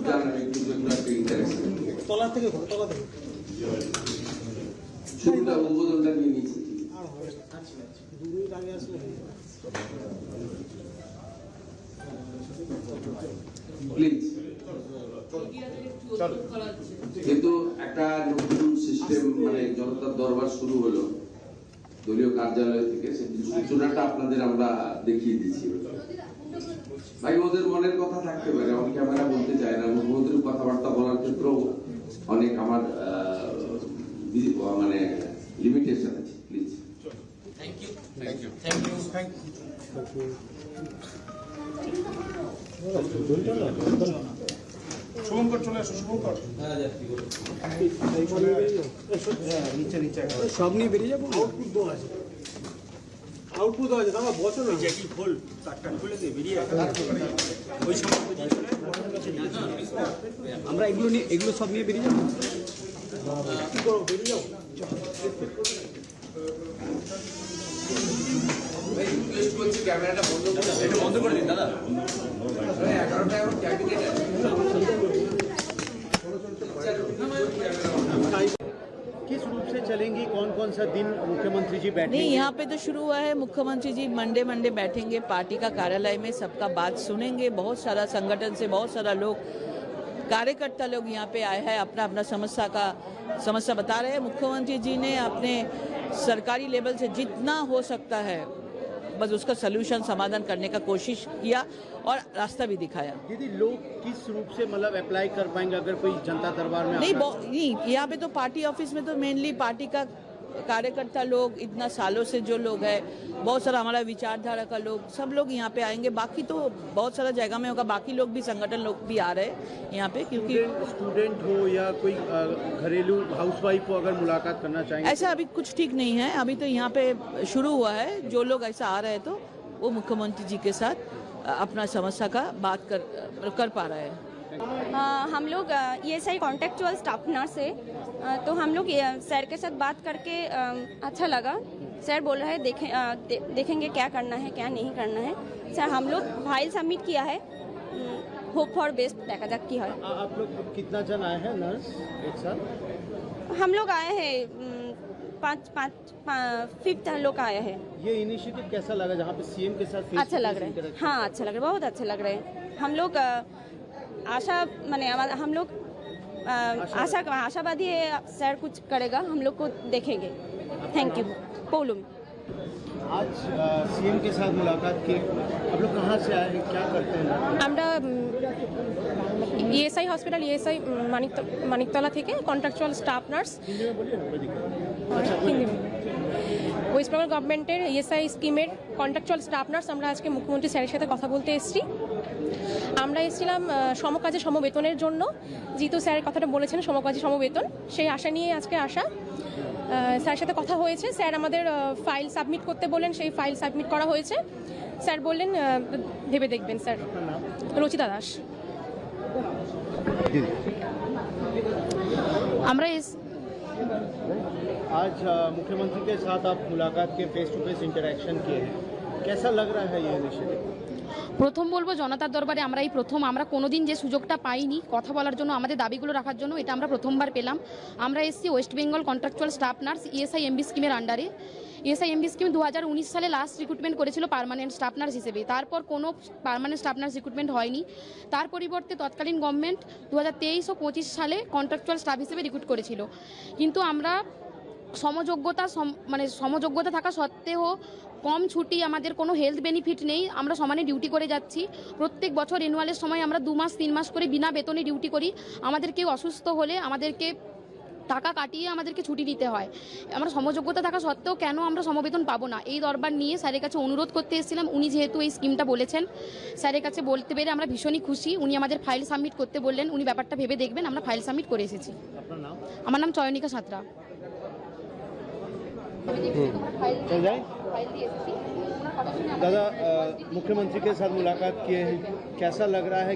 জানান একটু যেগুলো একটা ইন্টারেস্ট তলা থেকে তলা থেকে শুরুটা উদ্বোধনটা নিয়ে নিয়েছি আর হবে দু মিনিট আগে আসলে প্লিজ কিন্তু একটা নতুন সিস্টেম মানে জনতার দরবার শুরু হলো দলীয় কার্যালয় থেকে সেই সূচনাটা আপনাদের আমরা দেখিয়ে দিচ্ছি। ভাই ওদের মনের কথা থাকতে পারে, অনেকে আমরা বলতে চায় না, মুখ্যমন্ত্রীর কথাবার্তা বলার ক্ষেত্রেও অনেক আমার মানে লিমিটেশন আছে। Please thank you thank you thank you thank you Shubhankar চলে আসো শুভঙ্কর নিচে নিচে সব নিয়ে বেরিয়ে যাবো আউটপুট দেওয়া আছে আউটপুট দেওয়া আছে দাদা বসো না জ্যাকি খোল কাটটা খুলে দে বেরিয়ে ওই সময় আমরা এগুলো নিয়ে এগুলো সব নিয়ে বেরিয়ে যাবো কি করবো বেরিয়ে যাবো ক্যামেরাটা বন্ধ করে দিন দাদা। 11টা এখন ক্যাবিনেট किस रूप से चलेंगी, कौन कौन सा दिन मुख्यमंत्री जी बैठेंगे? नहीं, यहाँ पे तो शुरू हुआ है। मुख्यमंत्री जी मंडे बैठेंगे पार्टी का कार्यालय में, सबका बात सुनेंगे। बहुत सारा संगठन से बहुत सारा लोग कार्यकर्ता लोग यहाँ पे आए हैं, अपना अपना समस्या बता रहे हैं। मुख्यमंत्री जी ने अपने सरकारी लेवल से जितना हो सकता है बस उसका सलूशन समाधान करने का कोशिश किया और रास्ता भी दिखाया। दीदी लोग किस रूप से मतलब अप्लाई कर पाएंगे अगर कोई जनता दरबार में नहीं, यहाँ पे तो पार्टी ऑफिस में तो मेनली पार्टी का कार्यकर्ता लोग, इतना सालों से जो लोग हैं, बहुत सारा हमारा विचारधारा का लोग, सब लोग यहाँ पे आएंगे। बाकी तो बहुत सारा जगह में होगा, बाकी लोग भी, संगठन लोग भी आ रहे हैं यहाँ पे, क्योंकि स्टूडेंट हो या कोई घरेलू हाउसवाइफ को अगर मुलाकात करना चाहेंगे, ऐसा अभी कुछ ठीक नहीं है। अभी तो यहाँ पे शुरू हुआ है, जो लोग ऐसा आ रहे हैं तो वो मुख्यमंत्री जी के साथ अपना समस्या का बात कर पा रहे हैं। हम लोग ये सही कॉन्टेक्चुअल स्टाफ नर्स है, तो हम लोग सर के साथ बात करके अच्छा लगा। सर बोल रहे हैं देखेंगे क्या करना है क्या नहीं करना है। सर हम लोग फाइल सबमिट किया है, होप फॉर बेस्ट देखा जा की है। आप लोग कितना जन आए हैं नर्स एक साथ? हम लोग आए हैं फिफ्थ लोग आए हैं। ये इनिशिएटिव कैसा लगा जहाँ पे सीएम के साथ अच्छा लग रहा है, हाँ अच्छा लग रहा है, बहुत अच्छा लग रहा है। हम लोग आशा माने हम लोग आशावादी है सर कुछ करेगा, हम लोग को देखेंगे। Thank you. पोलुम आज सीएम के साथ मुलाकात की, आप लोग कहाँ से आए हैं, क्या करते हैं? আমরা ইএসআই হসপিটাল ইএসআই মানিকতলা থেকে contractual staff nurse West Bengal গভর্নমেন্টের ইএসআই স্কিমের কন্ট্রাকচুয়াল স্টাফ নার্স আমরা আজকে মুখ্যমন্ত্রী স্যারের সাথে কথা বলতে এসেছি। আমরা এসেছিলাম সমকাজে সমবেতনের জন্য, যেহেতু স্যারের কথাটা বলেছেন সমকাজে সমবেতন, সেই আশা নিয়ে আজকে আসা। স্যারের সাথে কথা হয়েছে, স্যার আমাদের ফাইল সাবমিট করতে বললেন, সেই ফাইল সাবমিট করা হয়েছে। স্যার বললেন ভেবে দেখবেন। স্যার রচিতা দাস। আমরা आज मुख्यमंत्री के साथ आप मुलाकात के फेस टू फेस इंटरेक्शन किए हैं, कैसा लग रहा है ये इनिशिएटिव? প্রথম বলবো জনতার দরবারে আমরা এই প্রথম, আমরা কোনোদিন যে সুযোগটা পাইনি কথা বলার জন্য, আমাদের দাবিগুলো রাখার জন্য, এটা আমরা প্রথমবার পেলাম। আমরা এসেছি West Bengal contractual staff nurse ESI MB স্কিমের আন্ডারে। ইএসআই এমবি স্কিম 2019 সালে লাস্ট রিক্রুটমেন্ট করেছিল পার্মানেন্ট স্টাফ নার্স হিসেবে, তারপর কোনো পার্মানেন্ট স্টাফ নার্স রিক্রুটমেন্ট হয়নি। তার পরিবর্তে তৎকালীন গভর্নমেন্ট 2023 ও 25 সালে কন্ট্রাকচুয়াল স্টাফ হিসেবে রিক্রুট করেছিল। কিন্তু আমরা সমযোগ্যতা থাকা সত্ত্বেও কম ছুটি, আমাদের কোনো হেলথ বেনিফিট নেই, আমরা সমানে ডিউটি করে যাচ্ছি। প্রত্যেক বছর রেনুয়ালের সময় আমরা 2 মাস 3 মাস করে বিনা বেতনে ডিউটি করি। আমাদের কেউ অসুস্থ হলে আমাদেরকে টাকা কাটিয়ে আমাদেরকে ছুটি নিতে হয়। আমরা সমযোগ্যতা থাকা সত্ত্বেও কেন আমরা সমবেতন পাবো না, এই দরবার নিয়ে স্যারের কাছে অনুরোধ করতে এসেছিলাম। উনি যেহেতু এই স্কিমটা বলেছেন, স্যারের কাছে বলতে পেরে আমরা ভীষণই খুশি। উনি আমাদের ফাইল সাবমিট করতে বললেন, উনি ব্যাপারটা ভেবে দেখবেন। আমরা ফাইল সাবমিট করে এসেছি। আমার নাম চয়নিকা সাঁতরা। दादा मुख्यमंत्री के साथ मुलाकात किए हैं, कैसा लग रहा है,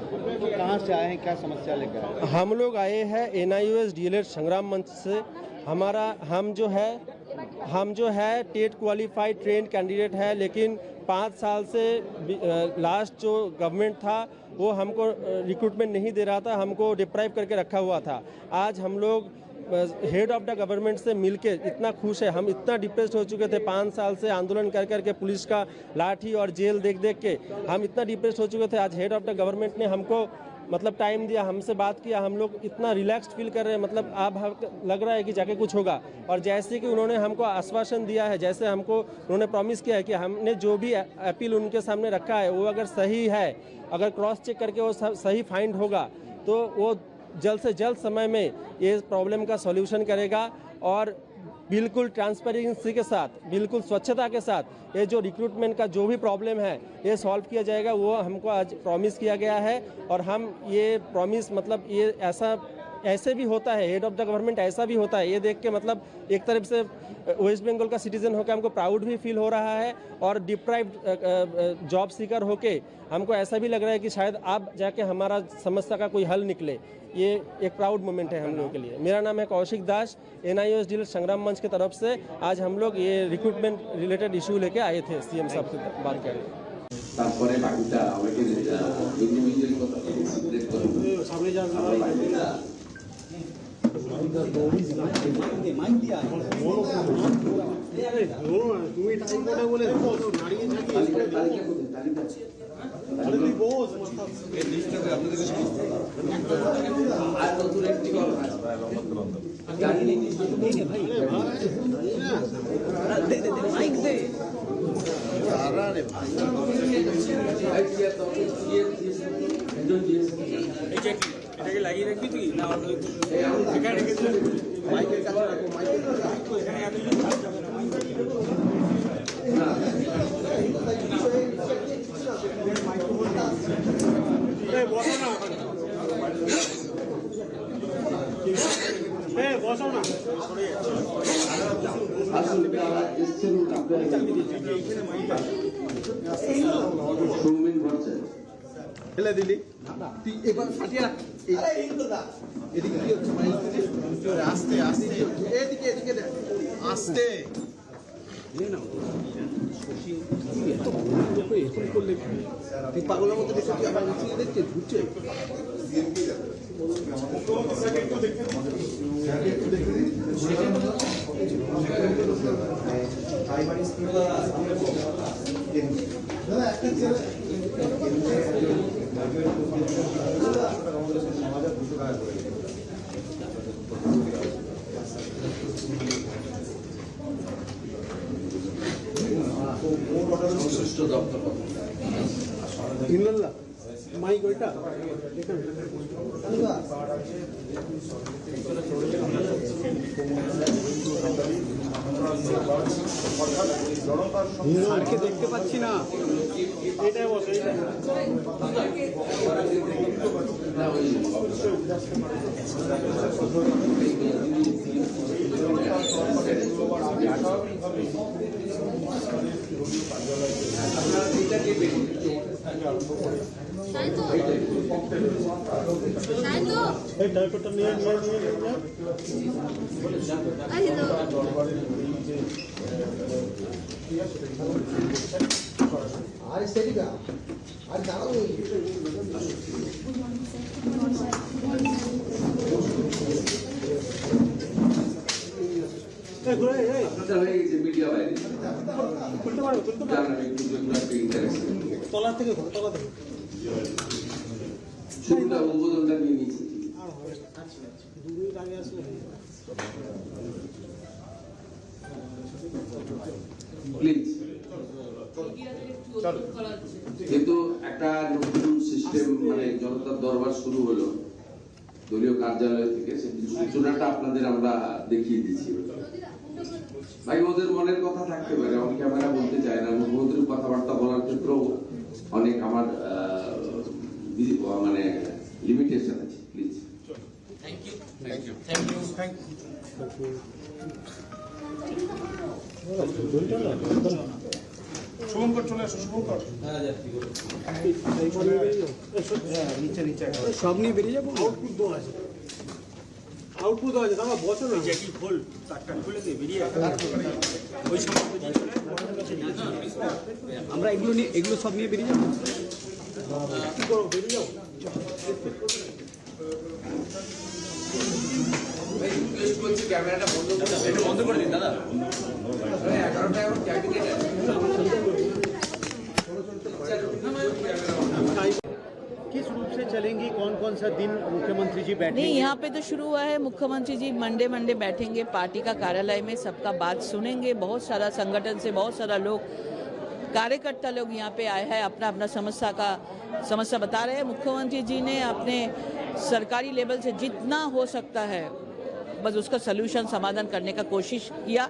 कहाँ से आए हैं, क्या समस्या लेकर आए हैं? हम लोग आए हैं NIOS डीएलएड संग्राम मंच से। हम जो है टेट क्वालिफाइड ट्रेन कैंडिडेट है, लेकिन 5 साल से लास्ट जो गवर्नमेंट था वो हमको रिक्रूटमेंट नहीं दे रहा था, हमको डिप्राइव करके रखा हुआ था। आज हम लोग हेड ऑफ द गवर्नमेंट से मिलके इतना खुश है। हम इतना डिप्रेस्ड हो चुके थे 5 साल से आंदोलन कर करके, पुलिस का लाठी और जेल देख देख के हम इतना डिप्रेस्ड हो चुके थे। आज हेड ऑफ द गवर्नमेंट ने हमको मतलब टाइम दिया, हमसे बात किया, हम लोग इतना रिलैक्स्ड फील कर रहे हैं। मतलब अब लग रहा है कि जाके कुछ होगा। और जैसे कि उन्होंने हमको आश्वासन दिया है, जैसे हमको उन्होंने प्रॉमिस किया है कि हमने जो भी अपील उनके सामने रखा है वो अगर सही है, अगर क्रॉस चेक करके वो सही फाइंड होगा तो वो जल्द से जल्द समय में ये प्रॉब्लम का सॉल्यूशन करेगा और बिल्कुल ट्रांसपेरेंसी के साथ, बिल्कुल स्वच्छता के साथ ये जो रिक्रूटमेंट का जो भी प्रॉब्लम है ये सॉल्व किया जाएगा। वो हमको आज प्रॉमिस किया गया है और हम ये प्रॉमिस मतलब ये ऐसे भी होता है, हेड ऑफ द गवर्नमेंट ऐसा भी होता है, ये देख के मतलब एक तरफ से वेस्ट बंगाल का सिटीजन होकर हमको प्राउड भी फील हो रहा है और डिप्राइव्ड जॉब सीकर होके हमको ऐसा भी लग रहा है कि शायद अब जाके हमारा समस्या का कोई हल निकले। ये एक प्राउड मोमेंट है हम लोगों के लिए। मेरा नाम है कौशिक दास, NIOS डीएलएड संग्राम मंच की तरफ से आज हम लोग ये रिक्रूटमेंट रिलेटेड इशू लेके आए थे सीएम साहब से बात करने। তারপরে বাকিটা আমাকে ইন্ডিভিজুয়াল কথা সিক্রেট করব সামনে যান মাইক দিয়া তুমি টাইম কোটা বলে দাঁড়িয়ে থাকি তালিকা কোথায় তালিকা আরে তুই বস এই লিস্টটাতে আপনাদের কাছে আর নতুন একটি কথা আছে জানি নেই ভাই দে মাইক দে আরে ভাই আইডিয়া তো এটাকে লাগিয়ে রাখবি তুই না অন্য এখানে রেখেছিস মাইকের কাছে রাখো, মাইকের কাছে রাখো। না আসলে তারা এসছেন আপনারা সৌমেন ভট্টাচার্য। ফেলে দিলি তুই এবার ফাটিয়ে রাখ। এদিকে কি হচ্ছে আস্তে আস্তে এদিকে এদিকে দেখ আস্তে তুই পাগলের মতো দেখে তুই আবার উঠিয়ে দেখছে ঘুরছে সংশ্লিষ্ট দপ্তর ইল্লাল্লাহ মাইক ওইটা স্যারকে দেখতে পাচ্ছি না এটাই বসে আরে সেদিকা আর দাঁড়াও হয়ে গেছে মিডিয়া বাইরে জানান একটু ইন্টারেস্টিং তলা থেকে তলা থেকে শুরুটা উদ্বোধনটা নিয়ে নিয়েছি প্লিজ কিন্তু একটা নতুন সিস্টেম মানে জনতার দরবার শুরু হলো দলীয় কার্যালয় থেকে সেই সূচনাটা আপনাদের আমরা দেখিয়ে দিচ্ছি ভাই ওদের মনের কথা থাকতে পারে অনেক ক্যামেরা বলতে চায় না মুখ্যমন্ত্রীর কথাবার্তা বলার ক্ষেত্রেও অনেক আমার মানে লিমিটেশন আছে প্লিজ শুভঙ্কর চলে আসো শুভঙ্কর নিচে নিচে সব নিয়ে বেরিয়ে যাবো আউটপুট দেওয়া আছে আউটপুট দেওয়া আছে দাদা বসো না জ্যাকি খোল তারটা খুলে দিয়ে বেরিয়ে ওই সমস্ত আমরা এগুলো নিয়ে এগুলো সব নিয়ে বেরিয়ে যাবো কি করবো বেরিয়ে যাবো ক্যামেরাটা বন্ধ করে দিন দাদা 11টা এখন ক্যাবিনেট किस रूप से चलेंगी कौन कौन सा दिन मुख्यमंत्री जी बैठेंगे? नहीं, यहाँ पे तो शुरू हुआ है। मुख्यमंत्री जी मंडे बैठेंगे पार्टी का कार्यालय में, सबका बात सुनेंगे। बहुत सारा संगठन से बहुत सारा लोग कार्यकर्ता लोग यहाँ पे आए हैं, अपना अपना समस्या बता रहे हैं। मुख्यमंत्री जी ने अपने सरकारी लेवल से जितना हो सकता है बस उसका सलूशन समाधान करने का कोशिश किया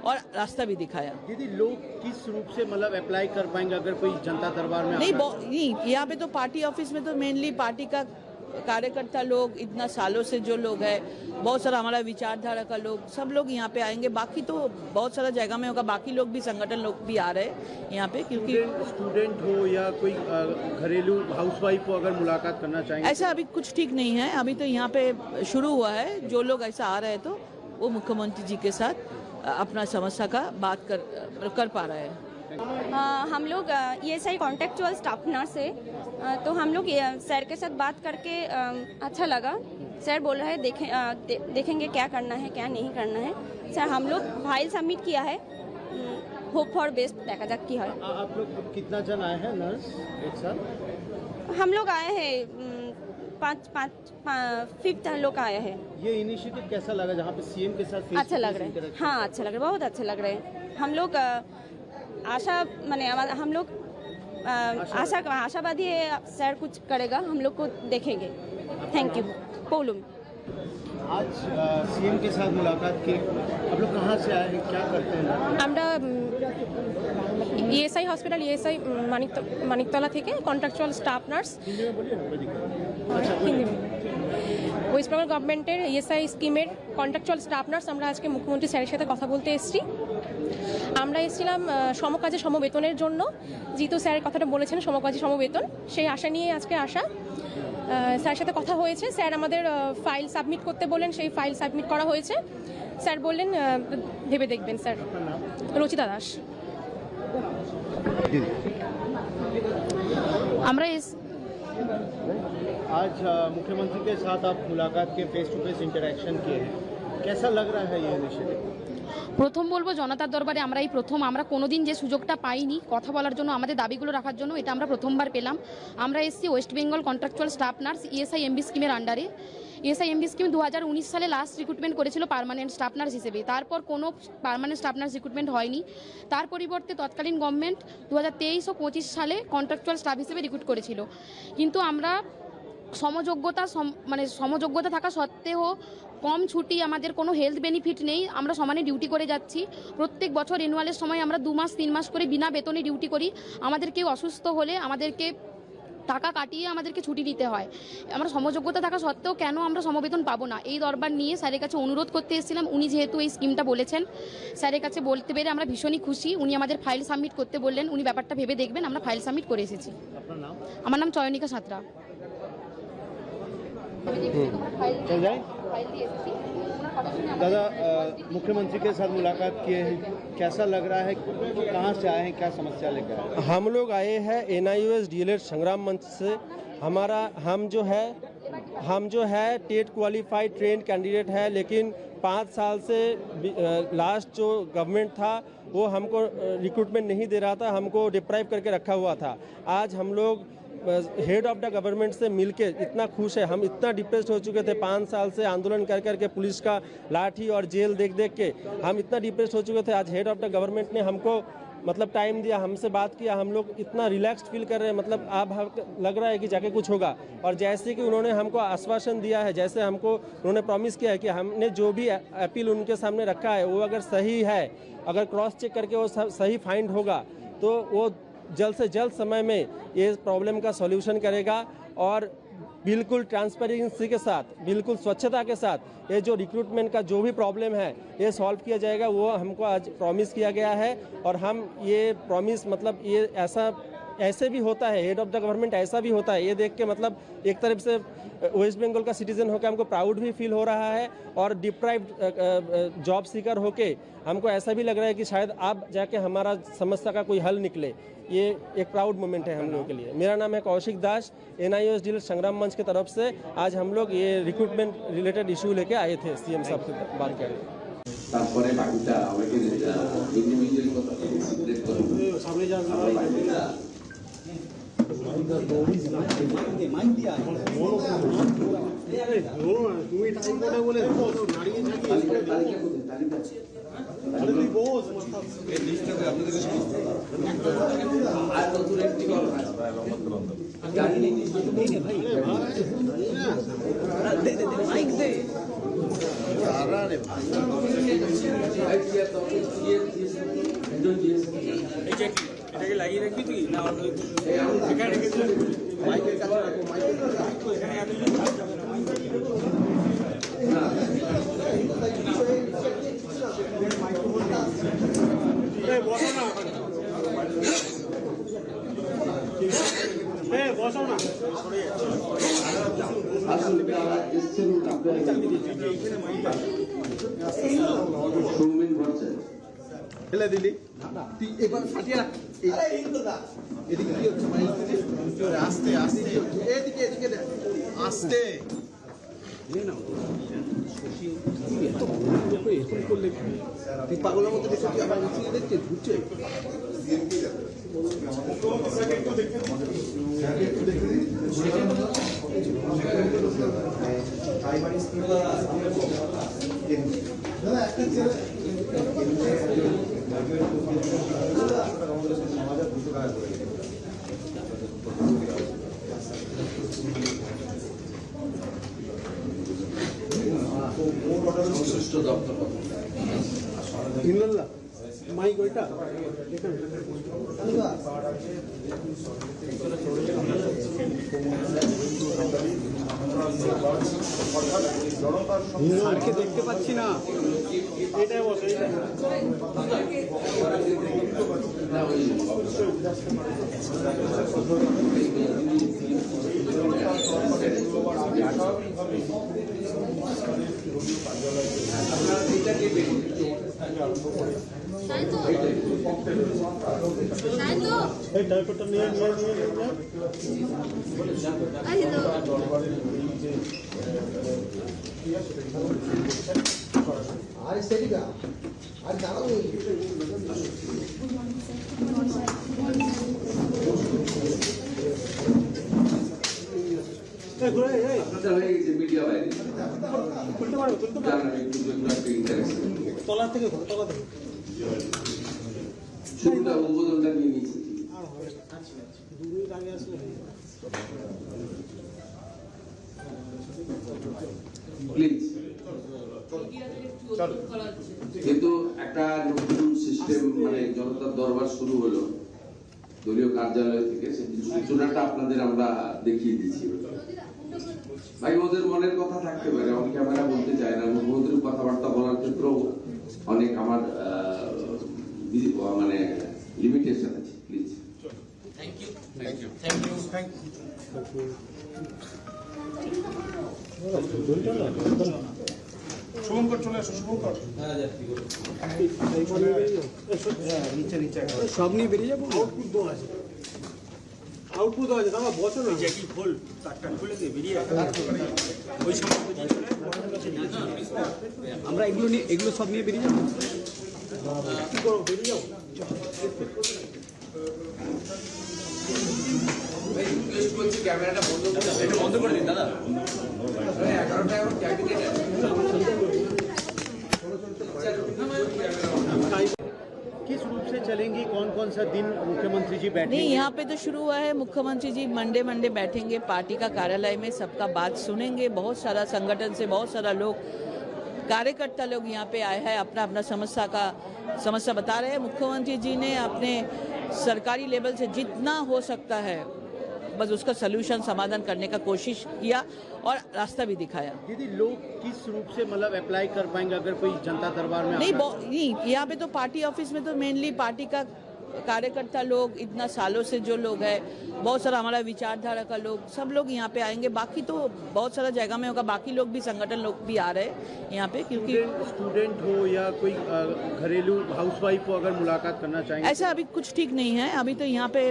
और रास्ता भी दिखाया। दीदी लोग किस रूप से मतलब अप्लाई कर पाएंगे अगर कोई जनता दरबार में नहीं, यहाँ पे तो पार्टी ऑफिस में तो मेनली पार्टी का कार्यकर्ता लोग, इतना सालों से जो लोग हैं, बहुत सारा हमारा विचारधारा का लोग, सब लोग यहाँ पे आएंगे। बाकी तो बहुत सारा जगह में होगा, बाकी लोग भी संगठन लोग भी आ रहे हैं यहाँ पे, क्योंकि स्टूडेंट हो या कोई घरेलू हाउसवाइफ को अगर मुलाकात करना चाहेंगे ऐसा अभी कुछ ठीक नहीं है। अभी तो यहाँ पे शुरू हुआ है, जो लोग ऐसा आ रहे हैं तो वो मुख्यमंत्री जी के साथ अपना समस्या का बात कर पा रहे हैं। हम लोग ये सही कॉन्टेक्चुअल स्टाफ नर्स है, तो हम लोग सर के साथ बात करके अच्छा लगा। सर बोल रहे हैं देखेंगे क्या करना है क्या नहीं करना है। सर हम लोग फाइल सबमिट किया है, होप फॉर बेस्ट देखा जाए की है। आप लोग कितना जन आए हैं नर्स एक साथ? हम लोग आए हैं 5 लोग आए हैं। ये इनिशिएटिव कैसा लगा जहाँ पे सीएम के साथ अच्छा लग रहा है, हाँ अच्छा लग रहा है, बहुत अच्छा लग रहा है। हम लोग आशा माने हम लोग आशावादी है सर कुछ करेगा, हम लोग को देखेंगे। Thank you. पोलुम आज सीएम के साथ मुलाकात की, आप लोग कहाँ से आए हैं, क्या करते हैं? আমরা ইএসআই হসপিটাল ইএসআই মানিকতলা থেকে contractual staff nurse West Bengal গভর্নমেন্টের ইএসআই স্কিমের কন্ট্রাকচুয়াল স্টাফ নার্স আমরা আজকে মুখ্যমন্ত্রী স্যারের সাথে কথা বলতে এসেছি। আমরা এসেছিলাম সমকাজে সমবেতনের জন্য, যেহেতু স্যারের কথাটা বলেছেন সমকাজে সমবেতন, সেই আশা নিয়ে আজকে আসা। স্যারের সাথে কথা হয়েছে, স্যার আমাদের ফাইল সাবমিট করতে বললেন, সেই ফাইল সাবমিট করা হয়েছে। স্যার বললেন ভেবে দেখবেন। স্যার রচিতা দাস। আমরা आज मुख्यमंत्री के साथ आप मुलाकात के फेस टू फेस इंटरेक्शन किए हैं, कैसा लग रहा है ये इनिशिएटिव? প্রথম বলবো জনতার দরবারে আমরা এই প্রথম, আমরা কোনোদিন যে সুযোগটা পাইনি কথা বলার জন্য, আমাদের দাবিগুলো রাখার জন্য, এটা আমরা প্রথমবার পেলাম। আমরা এসেছি West Bengal contractual staff nurse ESI MB স্কিমের আন্ডারে। ইএসআই এমবি স্কিম 2019 সালে লাস্ট রিক্রুটমেন্ট করেছিল পার্মানেন্ট স্টাফ নার্স হিসেবে, তারপর কোনো পার্মানেন্ট স্টাফ নার্স রিক্রুটমেন্ট হয়নি। তার পরিবর্তে তৎকালীন গভর্নমেন্ট 2023 ও 25 সালে কন্ট্রাকচুয়াল স্টাফ হিসেবে রিক্রুট করেছিল। কিন্তু আমরা সমযোগ্যতা থাকা সত্ত্বেও কম ছুটি, আমাদের কোনো হেলথ বেনিফিট নেই, আমরা সমানে ডিউটি করে যাচ্ছি। প্রত্যেক বছর রেনুয়ালের সময় আমরা 2 মাস 3 মাস করে বিনা বেতনে ডিউটি করি। আমাদের কেউ অসুস্থ হলে আমাদেরকে টাকা কাটিয়ে আমাদেরকে ছুটি নিতে হয়। আমরা সমযোগ্যতা থাকা সত্ত্বেও কেন আমরা সমবেতন পাবো না, এই দরবার নিয়ে স্যারের কাছে অনুরোধ করতে এসেছিলাম। উনি যেহেতু এই স্কিমটা বলেছেন, স্যারের কাছে বলতে পেরে আমরা ভীষণই খুশি। উনি আমাদের ফাইল সাবমিট করতে বললেন, উনি ব্যাপারটা ভেবে দেখবেন। আমরা ফাইল সাবমিট করে এসেছি। আমার নাম চয়নিকা সাঁতরা। चल जाए दादा, मुख्यमंत्री के साथ मुलाकात किए हैं, कैसा लग रहा है, कहाँ से आए हैं, क्या समस्या लेकर आए हैं? हम लोग आए हैं NIOS डीएलएड संग्राम मंच से। हम जो है टेट क्वालिफाइड ट्रेन कैंडिडेट है, लेकिन 5 साल से लास्ट जो गवर्नमेंट था वो हमको रिक्रूटमेंट नहीं दे रहा था, हमको डिप्राइव करके रखा हुआ था। आज हम लोग हेड ऑफ द गवर्नमेंट से मिलके इतना खुश है। हम इतना डिप्रेस्ड हो चुके थे 5 साल से आंदोलन कर करके, पुलिस का लाठी और जेल देख देख के हम इतना डिप्रेस्ड हो चुके थे। आज हेड ऑफ द गवर्नमेंट ने हमको मतलब टाइम दिया, हमसे बात किया, हम लोग इतना रिलैक्स्ड फील कर रहे हैं। मतलब अब लग रहा है कि जाके कुछ होगा। और जैसे कि उन्होंने हमको आश्वासन दिया है, जैसे हमको उन्होंने प्रॉमिस किया है कि हमने जो भी अपील उनके सामने रखा है वो अगर सही है, अगर क्रॉस चेक करके वो सही फाइंड होगा तो वो जल्द से जल्द समय में ये प्रॉब्लम का सॉल्यूशन करेगा। और बिल्कुल ट्रांसपेरेंसी के साथ, बिल्कुल स्वच्छता के साथ ये जो रिक्रूटमेंट का जो भी प्रॉब्लम है ये सॉल्व किया जाएगा, वो हमको आज प्रॉमिस किया गया है। और हम ये प्रॉमिस मतलब ये ऐसे भी होता है, हेड ऑफ द गवर्नमेंट ऐसा भी होता है, ये देख के मतलब एक तरफ से वेस्ट बंगाल का सिटीजन होकर हमको प्राउड भी फील हो रहा है। और डिप्राइव्ड जॉब सीकर होके हमको ऐसा भी लग रहा है कि शायद अब जाके हमारा समस्या का कोई हल निकले। ये एक प्राउड मोमेंट है हम लोगों के लिए। मेरा नाम है कौशिक दास, NIOS डीएलएड संग्राम मंच की तरफ से आज हम लोग ये रिक्रूटमेंट रिलेटेड इशू लेके आए थे सीएम साहब से बात करने। তারপরে বাকিটা আমাকে ইন্ডিভিজুয়াল কথা সিক্রেট করব সামনে যান আমরা বাকিটা মাইক দিয়া তুমি টাইম কথা বলে দাঁড়িয়ে থাকি তালিকা কোথায় তালিকা আরে তুই বস এই লিস্টটাতে আপনাদের আর নতুন একটি কথা আছে গাড়ি নেই ভাই দে মাইক দে আরে ভাই আইডিয়া তো এটাকে লাগিয়ে রাখবি তুই না অন্য এখানে রেখেছিস মাইকের কাছে রাখো, মাইকের কাছে রাখো। এখানে বসো না আসলে যারা এসছেন আপনারা সৌমেন ভট্টাচার্য ফেলে দিলি তুই এবার ফাটিয়ে রাখ। এদিকে কি হচ্ছে, আস্তে আস্তে এদিকে এদিকে দেখ আস্তে। তুই পাগলের মতো দেখে তুই আবার উঠিয়ে দেখছে ঘুরছে। সংশ্লিষ্ট দপ্তর ইল্লাল্লাহ মাইক ওইটা স্যারকে দেখতে পাচ্ছি না এটাই বসে এই ডাইপারটা নিয়ে আরে সেটিকা আর দাঁড়াও হয়ে গেছে মিডিয়া বাইরে তলা থেকে তলা থেকে শুরুটা উদ্বোধনটা নিয়ে নিয়েছি আগে আসলে প্লিজ কিন্তু একটা নতুন সিস্টেম মানে জনতার দরবার শুরু হলো দলীয় কার্যালয় থেকে সেই সূচনাটা আপনাদের আমরা দেখিয়ে দিচ্ছি। ভাই ওদের মনের কথা থাকতে পারে, অনেক ক্যামেরা বলতে চায় না, মুখ্যমন্ত্রীর কথাবার্তা বলার ক্ষেত্রেও অনেক আমার মানে লিমিটেশন আছে। প্লিজ শুভঙ্কর চলে আসো, শুভঙ্কর সব নিয়ে বেরিয়ে যাবো। আউটপুট দেওয়া আছে, আউটপুট দেওয়া আছে। দাদা বছর না জ্যাকি খোল, তারটা খুলে দিয়ে বেরিয়ে ওই সময় আমরা এগুলো নিয়ে এগুলো সব নিয়ে বেরিয়ে যাবো। কি করবো, বেরিয়ে যাবো। ক্যামেরাটা বন্ধ করে দিন দাদা। 11টা এখন ক্যাবিনেট किस रूप से चलेंगी, कौन कौन सा दिन मुख्यमंत्री जी बैठेंगे? नहीं, यहाँ पे तो शुरू हुआ है। मुख्यमंत्री जी मंडे बैठेंगे पार्टी का कार्यालय में, सबका बात सुनेंगे। बहुत सारा संगठन से बहुत सारा लोग, कार्यकर्ता लोग यहाँ पे आए हैं, अपना अपना समस्या बता रहे हैं। मुख्यमंत्री जी ने अपने सरकारी लेवल से जितना हो सकता है बस उसका सलूशन समाधान करने का कोशिश किया और रास्ता भी दिखाया। दीदी, लोग किस रूप से मतलब अप्लाई कर पाएंगे अगर कोई जनता दरबार में नहीं, यहाँ पे तो पार्टी ऑफिस में तो मेनली पार्टी का कार्यकर्ता लोग, इतना सालों से जो लोग हैं, बहुत सारा हमारा विचारधारा का लोग, सब लोग यहाँ पे आएंगे। बाकी तो बहुत सारा जगह में होगा, बाकी लोग भी, संगठन लोग भी आ रहे हैं यहाँ पे, क्योंकि स्टूडेंट हो या कोई घरेलू हाउसवाइफ को अगर मुलाकात करना चाहेंगे, ऐसा अभी कुछ ठीक नहीं है। अभी तो यहाँ पे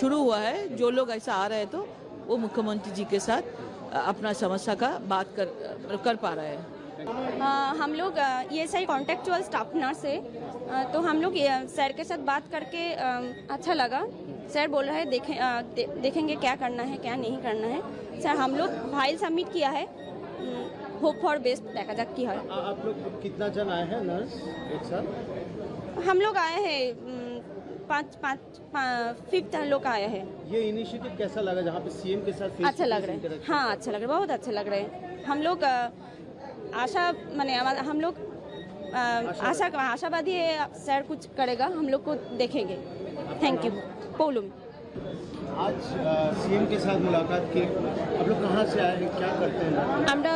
शुरू हुआ है, जो लोग ऐसा आ रहे हैं तो वो मुख्यमंत्री जी के साथ अपना समस्या का बात कर पा रहे हैं। हम लोग ये सही कॉन्टेक्चुअल स्टाफ नर्स है, तो हम लोग सर के साथ बात करके अच्छा लगा। सर बोल रहे हैं देखेंगे क्या करना है क्या नहीं करना है। सर हम लोग फाइल सबमिट किया है, होप फॉर बेस्ट, देखा जाए क्या है। आप लोग कितना जन आए हैं नर्स एक साथ? हम लोग आए हैं 5 लोग आए हैं। ये इनिशिएटिव कैसा लगा जहाँ पे सीएम के साथ अच्छा लग रहा है, हाँ अच्छा लग रहा है, बहुत अच्छा लग रहा है। हम लोग हम लोग आशावादी है सर कुछ करेगा, हम लोग को देखेंगे। Thank you. पोलुम आज सीएम के साथ मुलाकात की, आप लोग कहाँ से आए हैं, क्या करते हैं? আমরা